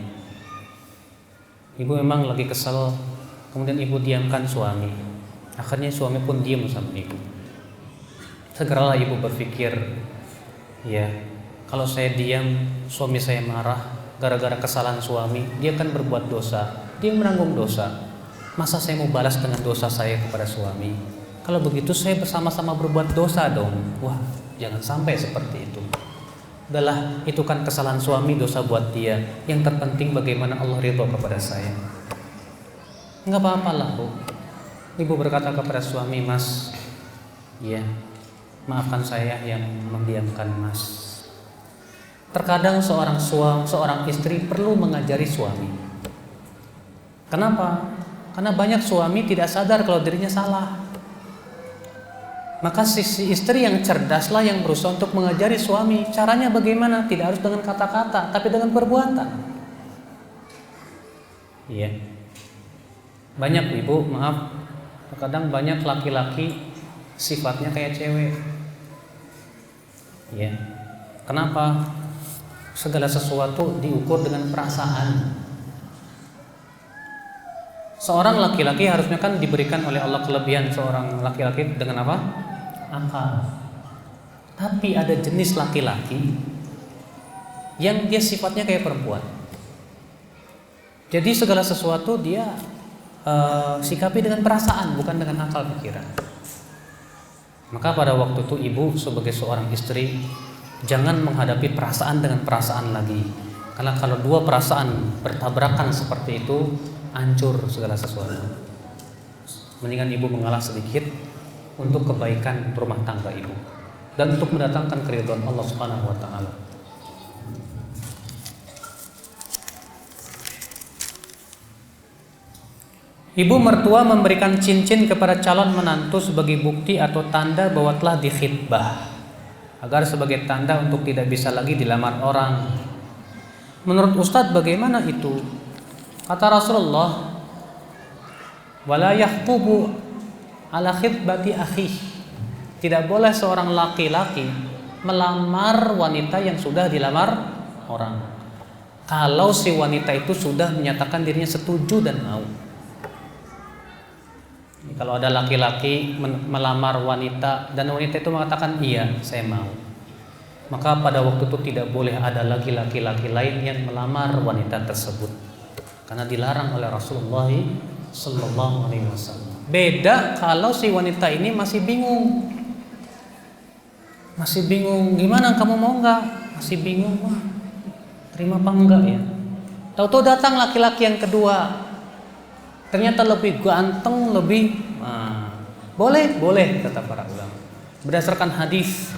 Speaker 1: Ibu memang lagi kesal, kemudian ibu diamkan suami. Akhirnya suami pun diam sama ibu. Segeralah ibu berpikir, ya, kalau saya diam, suami saya marah gara-gara kesalahan suami, dia kan berbuat dosa, dia menanggung dosa. Masa saya mau balas dengan dosa saya kepada suami? Kalau begitu saya bersama-sama berbuat dosa dong. Wah, jangan sampai seperti itu. Udahlah, itu kan kesalahan suami, dosa buat dia. Yang terpenting bagaimana Allah ridho kepada saya. Enggak apa-apa lah, Bu. Ibu berkata kepada suami, Mas, ya, maafkan saya yang mendiamkan Mas. Terkadang seorang istri perlu mengajari suami. Kenapa? Karena banyak suami tidak sadar kalau dirinya salah. Maka si istri yang cerdaslah yang berusaha untuk mengajari suami. Caranya bagaimana? Tidak harus dengan kata-kata, tapi dengan perbuatan. Iya. Banyak ibu, maaf, terkadang banyak laki-laki sifatnya kayak cewek. Iya. Kenapa? Segala sesuatu diukur dengan perasaan. Seorang laki-laki harusnya kan diberikan oleh Allah kelebihan seorang laki-laki dengan apa? Akal. Tapi ada jenis laki-laki yang dia sifatnya kayak perempuan. Jadi segala sesuatu dia sikapi dengan perasaan, bukan dengan akal pikiran. Maka pada waktu itu ibu sebagai seorang istri jangan menghadapi perasaan dengan perasaan lagi. Karena kalau dua perasaan bertabrakan seperti itu, hancur segala sesuatu. Mendingan ibu mengalah sedikit untuk kebaikan rumah tangga ibu dan untuk mendatangkan keridhaan Allah Subhanahu wa taala. Ibu mertua memberikan cincin kepada calon menantu sebagai bukti atau tanda bahwa telah dikhitbah, agar sebagai tanda untuk tidak bisa lagi dilamar orang. Menurut Ustadz bagaimana itu? Kata Rasulullah, wala yakhtubu ala khitbati akhih. Tidak boleh seorang laki-laki melamar wanita yang sudah dilamar orang, kalau si wanita itu sudah menyatakan dirinya setuju dan mau. Kalau ada laki-laki melamar wanita dan wanita itu mengatakan iya, saya mau, maka pada waktu itu tidak boleh ada lagi laki-laki lain yang melamar wanita tersebut, karena dilarang oleh Rasulullah Sallallahu Alaihi Wasallam. Beda kalau si wanita ini masih bingung, gimana kamu mau nggak? Masih bingung, wah, terima apa enggak ya? Tahu-tahu datang laki-laki yang kedua, ternyata lebih ganteng, boleh kata para ulama. Berdasarkan hadis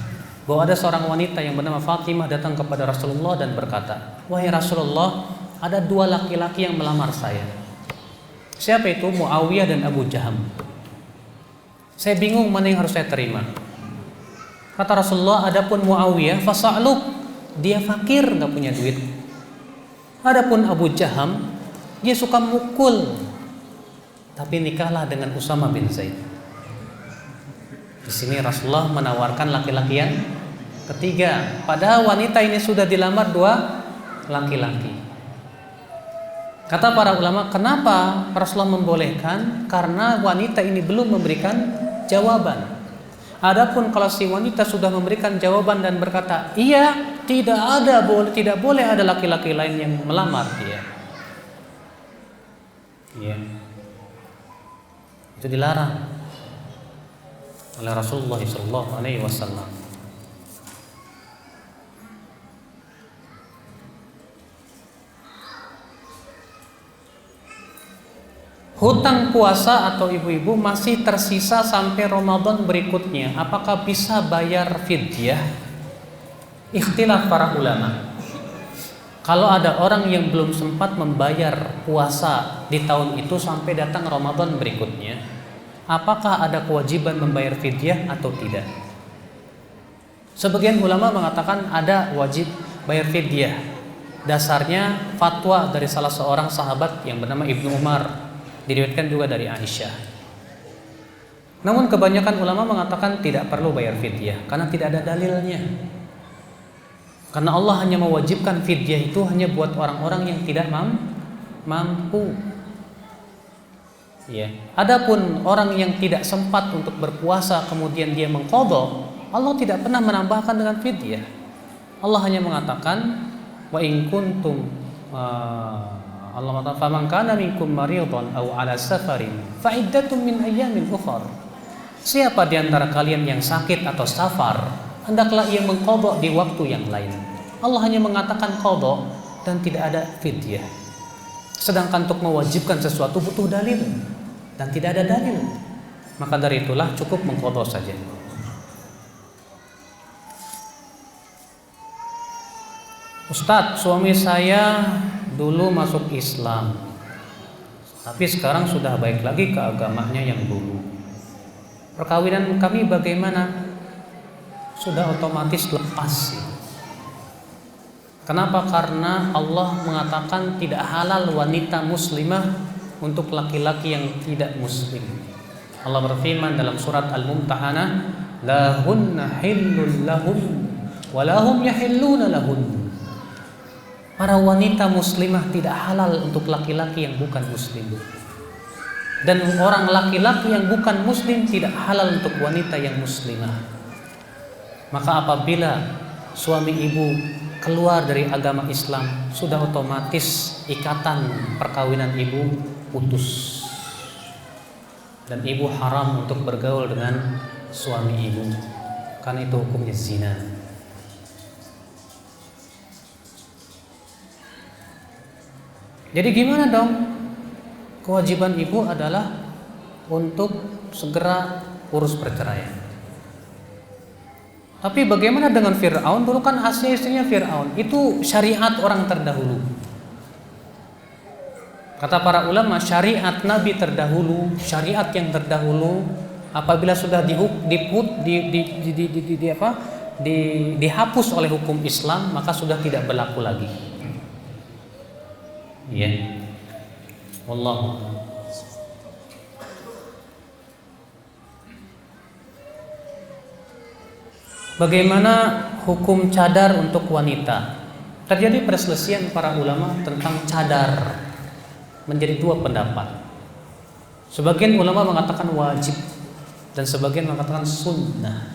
Speaker 1: bahwa ada seorang wanita yang bernama Fatimah datang kepada Rasulullah dan berkata, wahai Rasulullah, ada dua laki-laki yang melamar saya. Siapa itu? Muawiyah dan Abu Jaham. Saya bingung mana yang harus saya terima. Kata Rasulullah, adapun Muawiyah fasa'luk, dia fakir, nggak punya duit. Adapun Abu Jaham, dia suka mukul, tapi nikahlah dengan Usama bin Zaid. Di sini Rasulullah menawarkan laki-laki yang ketiga, padahal wanita ini sudah dilamar dua laki-laki. Kata para ulama, kenapa Rasulullah membolehkan? Karena wanita ini belum memberikan jawaban. Adapun kalau si wanita sudah memberikan jawaban dan berkata, iya, tidak boleh ada laki-laki lain yang melamar dia. Iya. Itu dilarang oleh Rasulullah Sallallahu Alaihi Wasallam. Hutang puasa atau ibu-ibu masih tersisa sampai Ramadan berikutnya, apakah bisa bayar fidyah? Ikhtilaf para ulama. Kalau ada orang yang belum sempat membayar puasa di tahun itu sampai datang Ramadan berikutnya, apakah ada kewajiban membayar fidyah atau tidak? Sebagian ulama mengatakan ada wajib bayar fidyah. Dasarnya fatwa dari salah seorang sahabat yang bernama Ibnu Umar, diriwayatkan juga dari Aisyah. Namun kebanyakan ulama mengatakan tidak perlu bayar fidyah karena tidak ada dalilnya. Karena Allah hanya mewajibkan fidyah itu hanya buat orang-orang yang tidak mampu. Ya. Adapun orang yang tidak sempat untuk berpuasa kemudian dia mengqadha, Allah tidak pernah menambahkan dengan fidyah. Allah hanya mengatakan wa in kuntum Allah mengatakan faman kana minkum maridan aw ala safarin fa iddatun min ayyamin ukhra. Siapa di antara kalian yang sakit atau safar, hendaklah ia mengqadha di waktu yang lain. Allah hanya mengatakan qadha dan tidak ada fidyah. Sedangkan untuk mewajibkan sesuatu butuh dalil dan tidak ada dalil. Maka dari itulah cukup mengqadha saja. Ustadz, suami saya dulu masuk Islam, tapi sekarang sudah baik lagi ke agamanya yang dulu. Perkawinan kami bagaimana? Sudah otomatis lepas. Kenapa? Karena Allah mengatakan tidak halal wanita muslimah untuk laki-laki yang tidak muslim. Allah berfirman dalam surat Al-Mumtahanah, lahunna hillul lahum wa lahum yahilluna lahun. Para wanita muslimah tidak halal untuk laki-laki yang bukan muslim. Dan orang laki-laki yang bukan muslim tidak halal untuk wanita yang muslimah. Maka apabila suami ibu keluar dari agama Islam, sudah otomatis ikatan perkawinan ibu putus. Dan ibu haram untuk bergaul dengan suami ibu, karena itu hukumnya zina. Jadi gimana dong? Kewajiban ibu adalah untuk segera urus perceraian. Tapi bagaimana dengan Fir'aun? Dulu kan asli istrinya Fir'aun. Itu syariat orang terdahulu. Kata para ulama, syariat Nabi terdahulu, syariat yang terdahulu, apabila sudah dihapus oleh hukum Islam, maka sudah tidak berlaku lagi. Ya, wallahu. Bagaimana hukum cadar untuk wanita? Terjadi perselisihan para ulama tentang cadar, menjadi dua pendapat. Sebagian ulama mengatakan wajib dan sebagian mengatakan sunnah.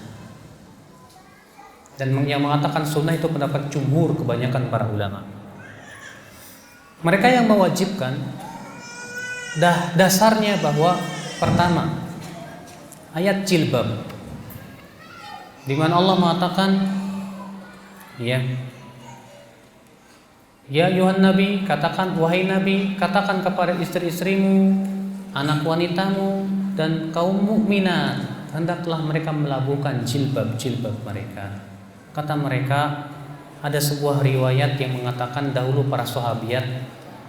Speaker 1: Dan yang mengatakan sunnah itu pendapat jumhur kebanyakan para ulama. Mereka yang mewajibkan dasarnya bahwa pertama ayat jilbab, di mana Allah mengatakan Ya ayuhan Nabi, katakan wahai Nabi, katakan kepada istri-istrimu, anak wanitamu dan kaum mukminat, hendaklah mereka melabuhkan jilbab-jilbab mereka. Kata mereka, ada sebuah riwayat yang mengatakan dahulu para sahabiat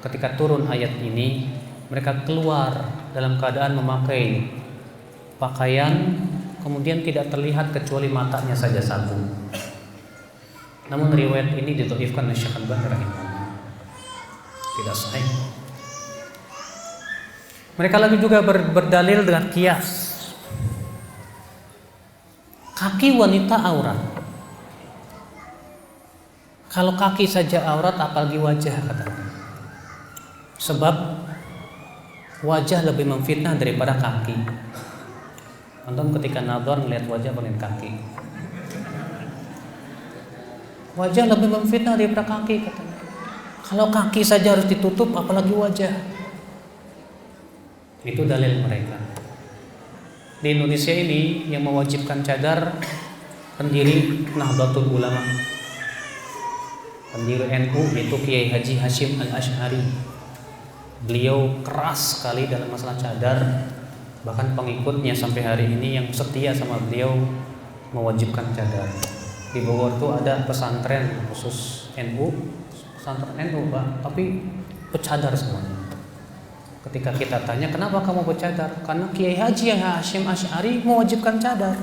Speaker 1: ketika turun ayat ini, mereka keluar dalam keadaan memakai pakaian kemudian tidak terlihat kecuali matanya saja satu. Namun riwayat ini didhaifkan oleh Syekh Al-Albani rahimahullah, tidak sahih. Mereka lagi juga berdalil dengan kias. Kaki wanita aurat. Kalau kaki saja aurat, apalagi wajah, kata mereka. Sebab wajah lebih memfitnah daripada kaki. Antum ketika nazar melihat wajah paling kaki. Wajah lebih memfitnah daripada kaki, katanya. Kalau kaki saja harus ditutup, apalagi wajah. Itu dalil mereka. Di Indonesia ini yang mewajibkan cadar pendiri Nahdlatul Ulama, pendiri NU, yaitu Kiai Haji Hashim Al-Asy'ari. Beliau keras sekali dalam masalah cadar. Bahkan pengikutnya sampai hari ini yang setia sama beliau mewajibkan cadar. Di Bogor itu ada pesantren khusus NU, pesantren NU Pak, tapi bercadar semuanya. Ketika kita tanya kenapa kamu bercadar, karena Kiai Haji Hashim Asy'ari mewajibkan cadar.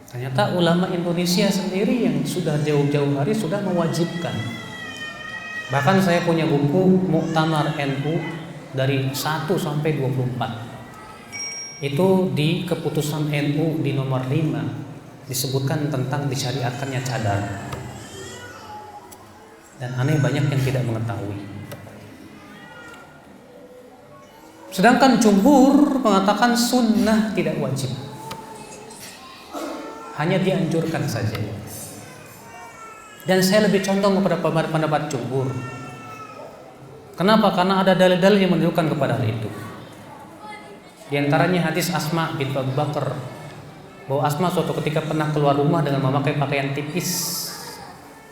Speaker 1: Ternyata ulama Indonesia sendiri yang sudah jauh-jauh hari sudah mewajibkan. Bahkan saya punya buku Muktamar NU dari 1 sampai 24. Itu di keputusan NU di nomor 5 disebutkan tentang disyariatkannya cadar. Dan aneh banyak yang tidak mengetahui. Sedangkan jumhur mengatakan sunnah, tidak wajib, hanya dianjurkan saja. Dan saya lebih condong kepada pendapat jumhur. Kenapa? Karena ada dalil-dalil yang menunjukkan kepada hal itu. Di antaranya hadis Asma bint Abu Bakar, bahwa Asma suatu ketika pernah keluar rumah dengan memakai pakaian tipis.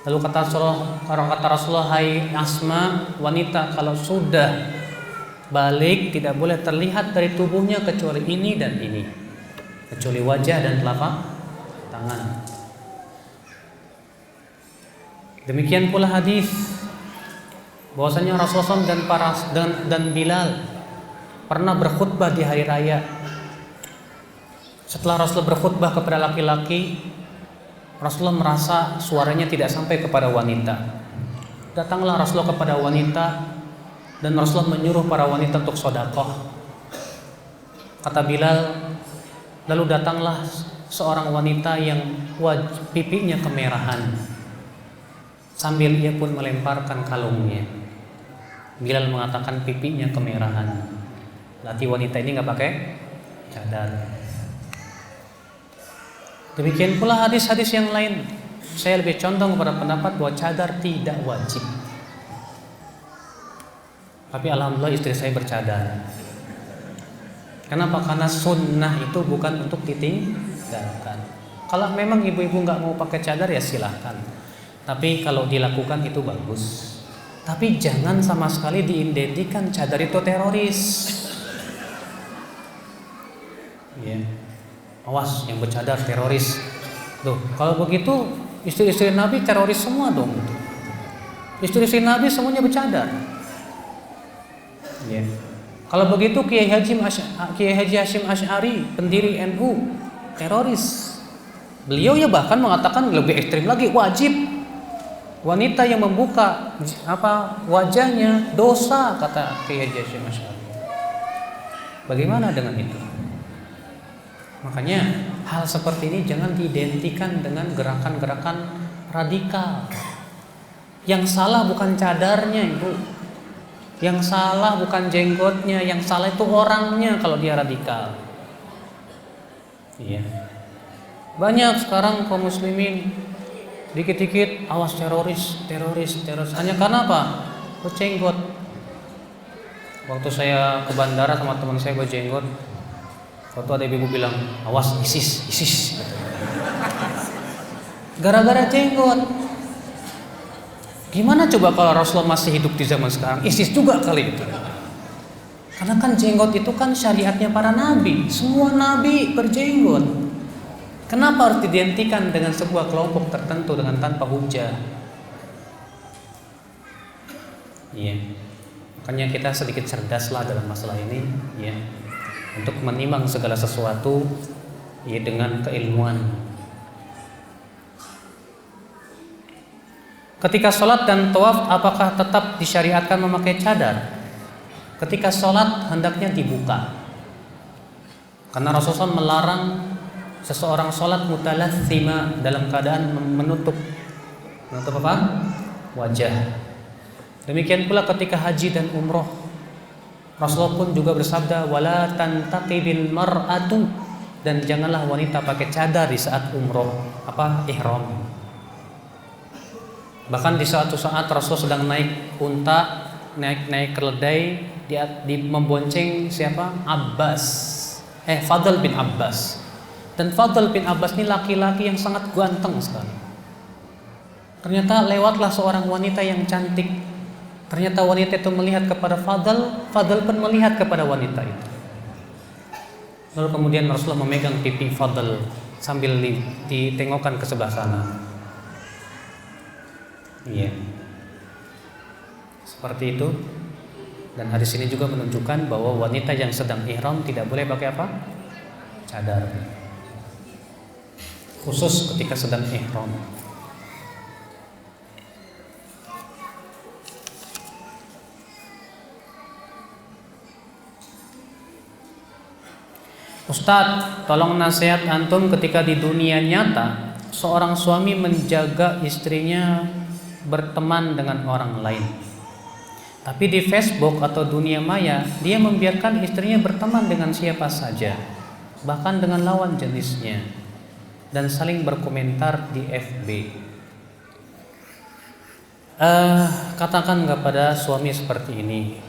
Speaker 1: Lalu kata Rasulullah, hai Asma, wanita kalau sudah balik tidak boleh terlihat dari tubuhnya kecuali ini dan ini, kecuali wajah dan telapak tangan. Demikian pula hadis bahwasanya Rasulullah dan Bilal pernah berkhutbah di hari raya. Setelah Rasulullah berkhutbah kepada laki-laki, Rasulullah merasa suaranya tidak sampai kepada wanita. Datanglah Rasulullah kepada wanita dan Rasulullah menyuruh para wanita untuk sedekah. Kata Bilal, lalu datanglah seorang wanita yang pipinya kemerahan, sambil ia pun melemparkan kalungnya. Bilal mengatakan pipinya kemerahan. Berarti wanita ini nggak pakai cadar. Demikian pula hadis-hadis yang lain. Saya lebih condong kepada pendapat bahwa cadar tidak wajib. Tapi alhamdulillah istri saya bercadar. Kenapa? Karena sunnah itu bukan untuk ditinggalkan. Kalau memang ibu-ibu nggak mau pakai cadar ya silahkan. Tapi kalau dilakukan itu bagus. Tapi jangan sama sekali diidentikan cadar itu teroris. Ya. Awas yang bercadar teroris. Tuh, kalau begitu istri-istri Nabi teroris semua dong. Istri-istri Nabi semuanya bercadar. Ya. Kalau begitu Kiai Haji Hashim Asy'ari, pendiri NU, teroris. Beliau ya bahkan mengatakan lebih ekstrim lagi, wajib wanita yang membuka wajahnya dosa, kata Kiai Haji Hashim Asy'ari. Bagaimana dengan itu? Makanya hal seperti ini jangan diidentikan dengan gerakan-gerakan radikal. Yang salah bukan cadarnya, Ibu. Yang salah bukan jenggotnya, yang salah itu orangnya kalau dia radikal. Iya. Banyak sekarang kaum muslimin dikit-dikit awas teroris. Hanya karena apa? Berjenggot. Waktu saya ke bandara sama teman saya berjenggot, waktu ada ibu bilang, awas ISIS. Gara-gara jenggot. Gimana coba kalau Rasulullah masih hidup di zaman sekarang? ISIS juga kali itu. Karena kan jenggot itu kan syariatnya para nabi. Semua nabi berjenggot. Kenapa harus diidentikan dengan sebuah kelompok tertentu dengan tanpa hujah? Iya. Makanya kita sedikit cerdaslah dalam masalah ini, ya. Untuk menimbang segala sesuatu ya dengan keilmuan. Ketika sholat dan tawaf, apakah tetap disyariatkan memakai cadar? Ketika sholat hendaknya dibuka, karena Rasulullah melarang seseorang sholat mutalathima, dalam keadaan menutup apa? Wajah. Demikian pula ketika haji dan umroh, Rasulullah pun juga bersabda, wala tantaqibil mar'atu, dan janganlah wanita pakai cadar di saat umroh ihram. Bahkan di suatu saat Rasul sedang naik unta, naik keledai, dia membonceng siapa? Fadl bin Abbas. Dan Fadl bin Abbas ini laki-laki yang sangat ganteng sekali. Ternyata lewatlah seorang wanita yang cantik. Ternyata wanita itu melihat kepada Fadl pun melihat kepada wanita itu. Lalu kemudian Rasulullah memegang pipi Fadl sambil ditengokkan ke sebelah sana. Iya. Seperti itu. Dan hadis ini juga menunjukkan bahwa wanita yang sedang ihram tidak boleh pakai apa? Cadar. Khusus ketika sedang ihram. Ustadz, tolong nasihat antum ketika di dunia nyata seorang suami menjaga istrinya berteman dengan orang lain, tapi di Facebook atau dunia maya dia membiarkan istrinya berteman dengan siapa saja, bahkan dengan lawan jenisnya, dan saling berkomentar di FB. Katakan kepada suami seperti ini,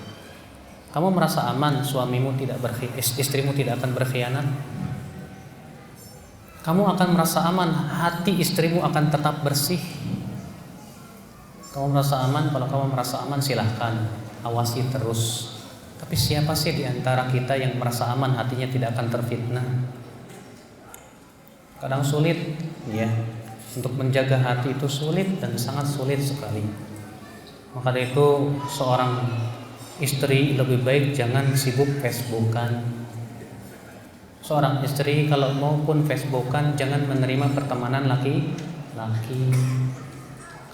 Speaker 1: kamu merasa aman istrimu tidak akan berkhianat? Kamu akan merasa aman, hati istrimu akan tetap bersih. Kamu merasa aman, kalau kamu merasa aman silahkan awasi terus. Tapi siapa sih di antara kita yang merasa aman hatinya tidak akan terfitnah? Kadang sulit, ya. Untuk menjaga hati itu sulit dan sangat sulit sekali. Maka dari itu seorang istri lebih baik jangan sibuk Facebookan. Seorang istri kalau maupun Facebookan jangan menerima pertemanan laki-laki.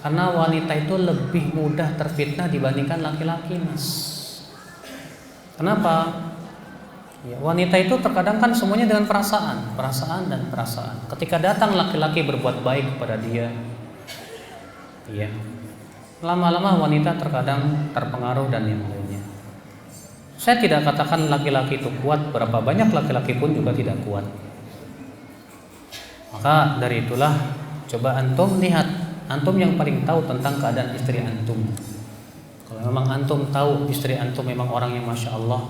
Speaker 1: Karena wanita itu lebih mudah terfitnah dibandingkan laki-laki, Mas. Kenapa? Ya, wanita itu terkadang kan semuanya dengan perasaan. Ketika datang laki-laki berbuat baik kepada dia, ya, lama-lama wanita terkadang terpengaruh dan yang lainnya. Saya tidak katakan laki-laki itu kuat, berapa banyak laki-laki pun juga tidak kuat. Maka dari itulah coba antum lihat, antum yang paling tahu tentang keadaan istri antum. Kalau memang antum tahu istri antum memang orang yang masya Allah,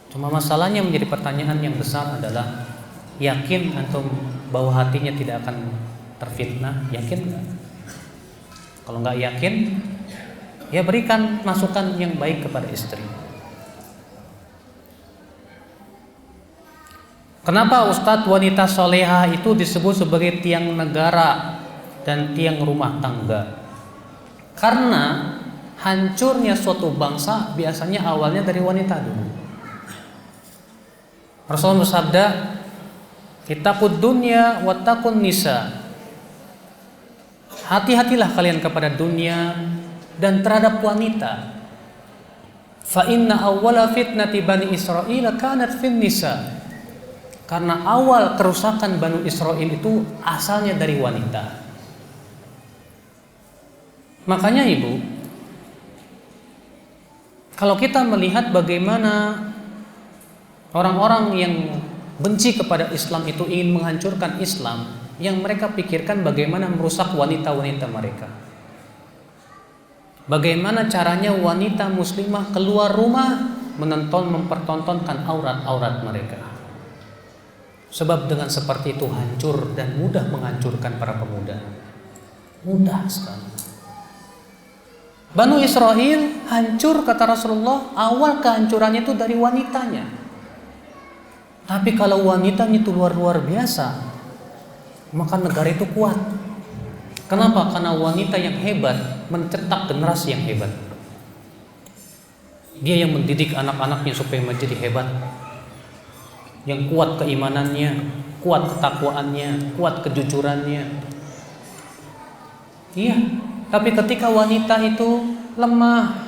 Speaker 1: cuma masalahnya menjadi pertanyaan yang besar adalah, yakin antum bahwa hatinya tidak akan terfitnah? Yakin nggak? Kalau nggak yakin, ya berikan masukan yang baik kepada istri. Kenapa Ustadz wanita soleha itu disebut sebagai tiang negara dan tiang rumah tangga? Karena hancurnya suatu bangsa biasanya awalnya dari wanita dulu. Rasulullah bersabda, "Ittaqud dunya wattaqun nisa." Hati-hatilah kalian kepada dunia dan terhadap wanita. Fa inna awwala fitnati bani Israil kanat fin nisa. Karena awal kerusakan Bani Israel itu asalnya dari wanita. Makanya ibu, kalau kita melihat bagaimana orang-orang yang benci kepada Islam itu ingin menghancurkan Islam, yang mereka pikirkan bagaimana merusak wanita-wanita mereka. Bagaimana caranya wanita muslimah keluar rumah mempertontonkan aurat-aurat mereka. Sebab dengan seperti itu hancur dan mudah menghancurkan para pemuda. Mudah sekali. Banu Israel hancur kata Rasulullah, awal kehancurannya itu dari wanitanya. Tapi kalau wanitanya itu luar biasa, maka negara itu kuat. Kenapa? Karena wanita yang hebat mencetak generasi yang hebat. Dia yang mendidik anak-anaknya supaya menjadi hebat, yang kuat keimanannya, kuat ketakwaannya, kuat kejujurannya. Iya, tapi ketika wanita itu lemah,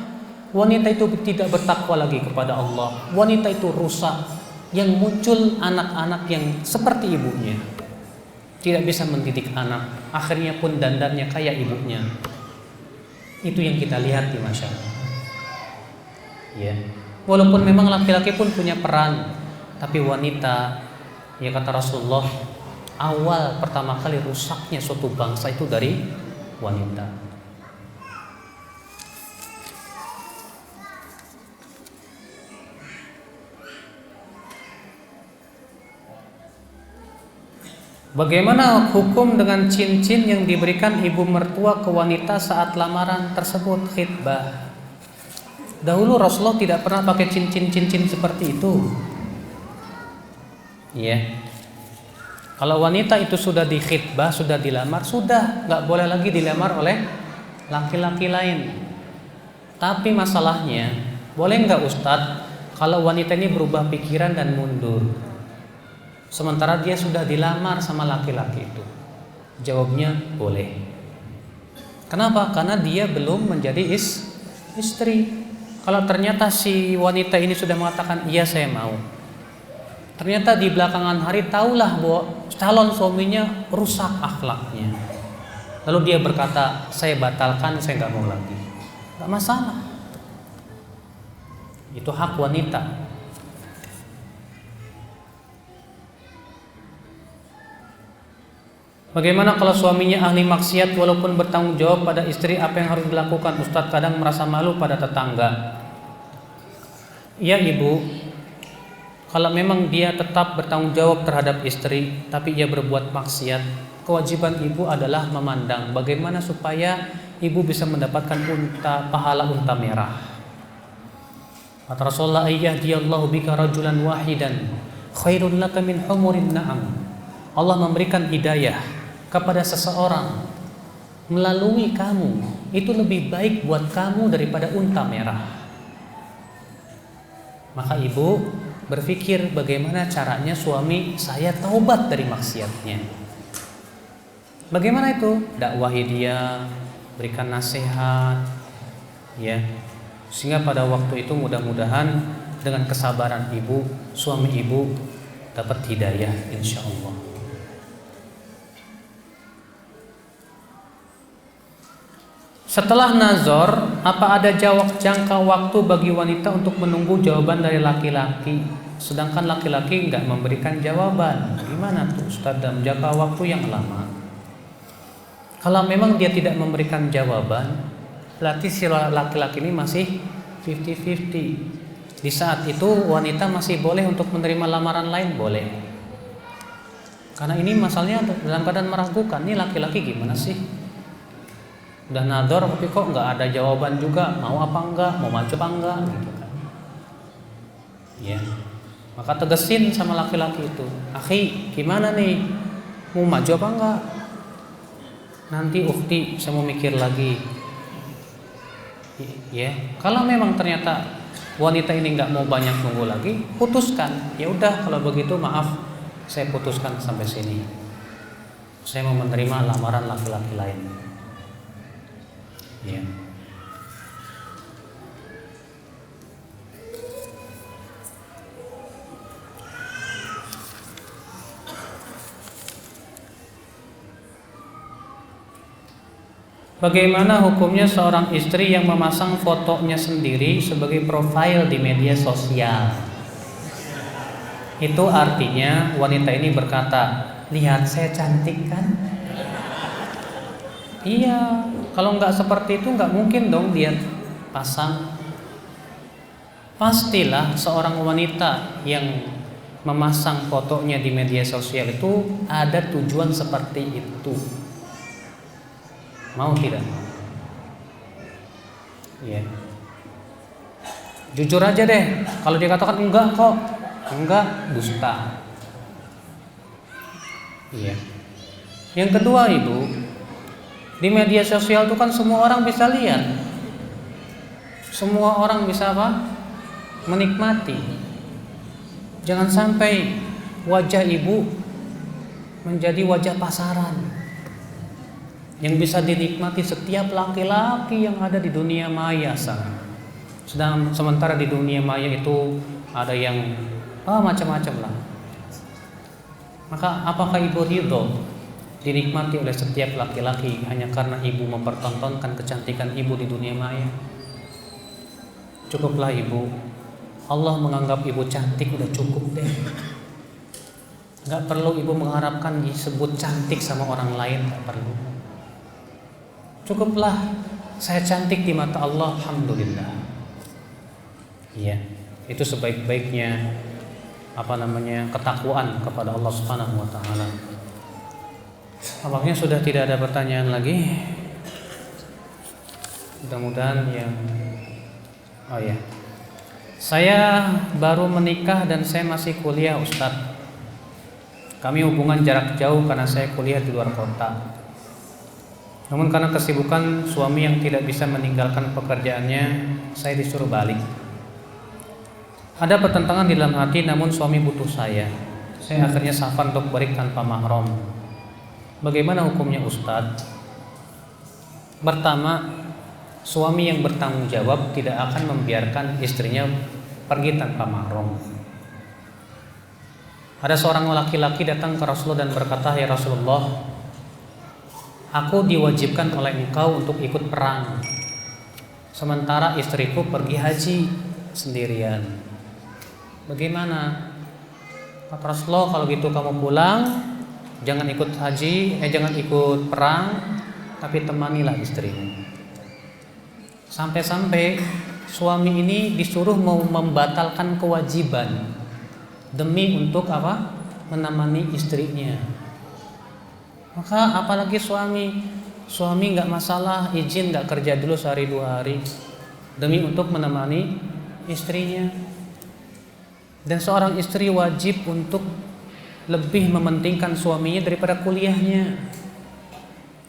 Speaker 1: wanita itu tidak bertakwa lagi kepada Allah, wanita itu rusak, yang muncul anak-anak yang seperti ibunya, tidak bisa mendidik anak, akhirnya pun dandannya kayak ibunya. Itu yang kita lihat di masyarakat. Ya, walaupun memang laki-laki pun punya peran, tapi wanita, ya kata Rasulullah, awal pertama kali rusaknya suatu bangsa itu dari wanita. Bagaimana hukum dengan cincin yang diberikan ibu mertua ke wanita saat lamaran tersebut khitbah? Dahulu Rasulullah tidak pernah pakai cincin-cincin seperti itu. Ya, kalau wanita itu sudah dikhitbah, sudah dilamar, sudah nggak boleh lagi dilamar oleh laki-laki lain. Tapi masalahnya, boleh nggak Ustadz kalau wanita ini berubah pikiran dan mundur, sementara dia sudah dilamar sama laki-laki itu? Jawabnya boleh. Kenapa? Karena dia belum menjadi istri. Kalau ternyata si wanita ini sudah mengatakan iya saya mau, ternyata di belakangan hari tahulah bahwa calon suaminya rusak akhlaknya, lalu dia berkata saya batalkan, saya nggak mau lagi, nggak masalah. Itu hak wanita. Bagaimana kalau suaminya ahli maksiat walaupun bertanggung jawab pada istri, apa yang harus dilakukan? Ustadz kadang merasa malu pada tetangga. Ya ibu, kalau memang dia tetap bertanggung jawab terhadap istri, tapi ia berbuat maksiat, kewajiban ibu adalah memandang bagaimana supaya ibu bisa mendapatkan pahala unta merah. Kata Rasulullah, "Ayyahdiyallahu bika rajulan wahidan khairun laka min humurin na'am." Allah memberikan hidayah kepada seseorang melalui kamu, itu lebih baik buat kamu daripada unta merah. Maka ibu berpikir bagaimana caranya suami saya taubat dari maksiatnya. Bagaimana itu? Dakwahi dia, berikan nasihat, ya, sehingga pada waktu itu mudah-mudahan dengan kesabaran ibu, suami ibu dapat hidayah insya Allah. Setelah nazar, apa ada jangka waktu bagi wanita untuk menunggu jawaban dari laki-laki, sedangkan laki-laki nggak memberikan jawaban? Gimana tuh Ustaz, dalam jangka waktu yang lama? Kalau memang dia tidak memberikan jawaban, berarti si laki-laki ini masih 50-50. Di saat itu wanita masih boleh untuk menerima lamaran lain, boleh. Karena ini masalahnya dalam keadaan meragukan, ini laki-laki gimana sih? Udah nador tapi kok nggak ada jawaban juga, mau apa enggak, mau maju apa enggak gitu kan. Ya. Maka tegesin sama laki-laki itu, "Akhi, gimana nih? Mau maju apa enggak?" "Nanti ukhti, saya mau mikir lagi." Ya, kalau memang ternyata wanita ini nggak mau banyak nunggu lagi, putuskan. Ya udah, kalau begitu maaf, saya putuskan sampai sini. Saya mau menerima lamaran laki-laki lain. Ya. Bagaimana hukumnya seorang istri yang memasang fotonya sendiri sebagai profil di media sosial? Itu artinya wanita ini berkata, "Lihat saya cantik kan?" Iya, kalau nggak seperti itu nggak mungkin dong dia pasang. Pastilah seorang wanita yang memasang fotonya di media sosial itu ada tujuan seperti itu. Mau tidak? Iya. Jujur aja deh, kalau dia katakan enggak kok, enggak, dusta. Iya. Yang kedua, Ibu, di media sosial itu kan semua orang bisa lihat. Semua orang bisa apa? Menikmati. Jangan sampai wajah Ibu menjadi wajah pasaran yang bisa dinikmati setiap laki-laki yang ada di dunia maya sana. Sementara di dunia maya itu ada yang macam-macam lah. Maka apakah Ibu ridho dinikmati oleh setiap laki-laki hanya karena Ibu mempertontonkan kecantikan Ibu di dunia maya? Cukuplah Ibu, Allah menganggap Ibu cantik udah cukup deh. Gak perlu Ibu mengharapkan disebut cantik sama orang lain, gak perlu. Cukuplah saya cantik di mata Allah, alhamdulillah. Iya, itu sebaik-baiknya ketakwaan kepada Allah Subhanahu wa taala. Apakah sudah tidak ada pertanyaan lagi? Mudah-mudahan saya baru menikah dan saya masih kuliah, Ustadz. Kami hubungan jarak jauh karena saya kuliah di luar kota. Namun karena kesibukan suami yang tidak bisa meninggalkan pekerjaannya, saya disuruh balik. Ada pertentangan di dalam hati, namun suami butuh saya. Saya akhirnya safar untuk balik tanpa mahram. Bagaimana hukumnya, Ustadz? Pertama, suami yang bertanggung jawab tidak akan membiarkan istrinya pergi tanpa mahram. Ada seorang laki-laki datang ke Rasulullah dan berkata, "Ya Rasulullah, aku diwajibkan oleh engkau untuk ikut perang, sementara istriku pergi haji sendirian. Bagaimana?" Kata Rasulullah, "Kalau gitu kamu pulang, jangan ikut jangan ikut perang, tapi temanilah istrimu." Sampai-sampai suami ini disuruh mau membatalkan kewajiban demi untuk apa? Menemani istrinya. Maka apalagi suami nggak masalah izin nggak kerja dulu sehari 2 hari demi untuk menemani istrinya. Dan seorang istri wajib untuk lebih mementingkan suaminya daripada kuliahnya.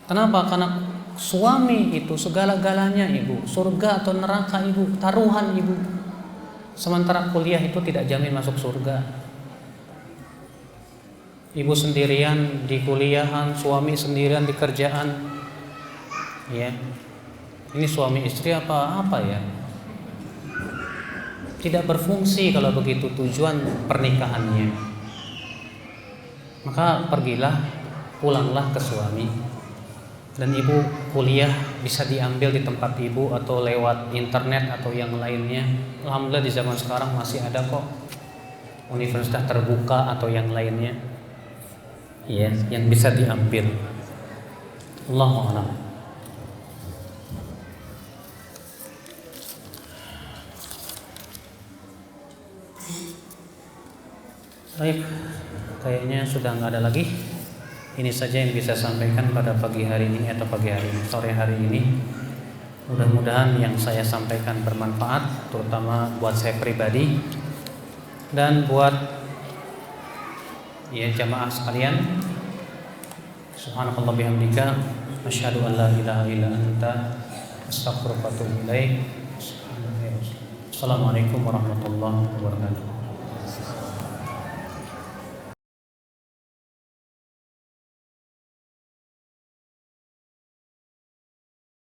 Speaker 1: Kenapa? Karena suami itu segala-galanya, Ibu. Surga atau neraka, Ibu. Taruhan, Ibu. Sementara kuliah itu tidak jamin masuk surga. Ibu sendirian di kuliahan, suami sendirian di kerjaan. Ya. Ini suami istri apa ya? Tidak berfungsi kalau begitu tujuan pernikahannya. Maka pulanglah ke suami. Dan Ibu kuliah bisa diambil di tempat Ibu atau lewat internet atau yang lainnya. Alhamdulillah di zaman sekarang masih ada kok universitas terbuka atau yang lainnya. ya yang bisa diambil. Allahu a'lam. Baik, kayaknya sudah nggak ada lagi. Ini saja yang bisa sampaikan pada pagi hari ini atau sore hari ini. Mudah-mudahan yang saya sampaikan bermanfaat, terutama buat saya pribadi dan buat ya jamaah sekalian. Subhanakallah bihamdika, asyhadu an la ilaha illa anta, astaghfiruka wa atubu ilaik. Assalamualaikum warahmatullahi wabarakatuh.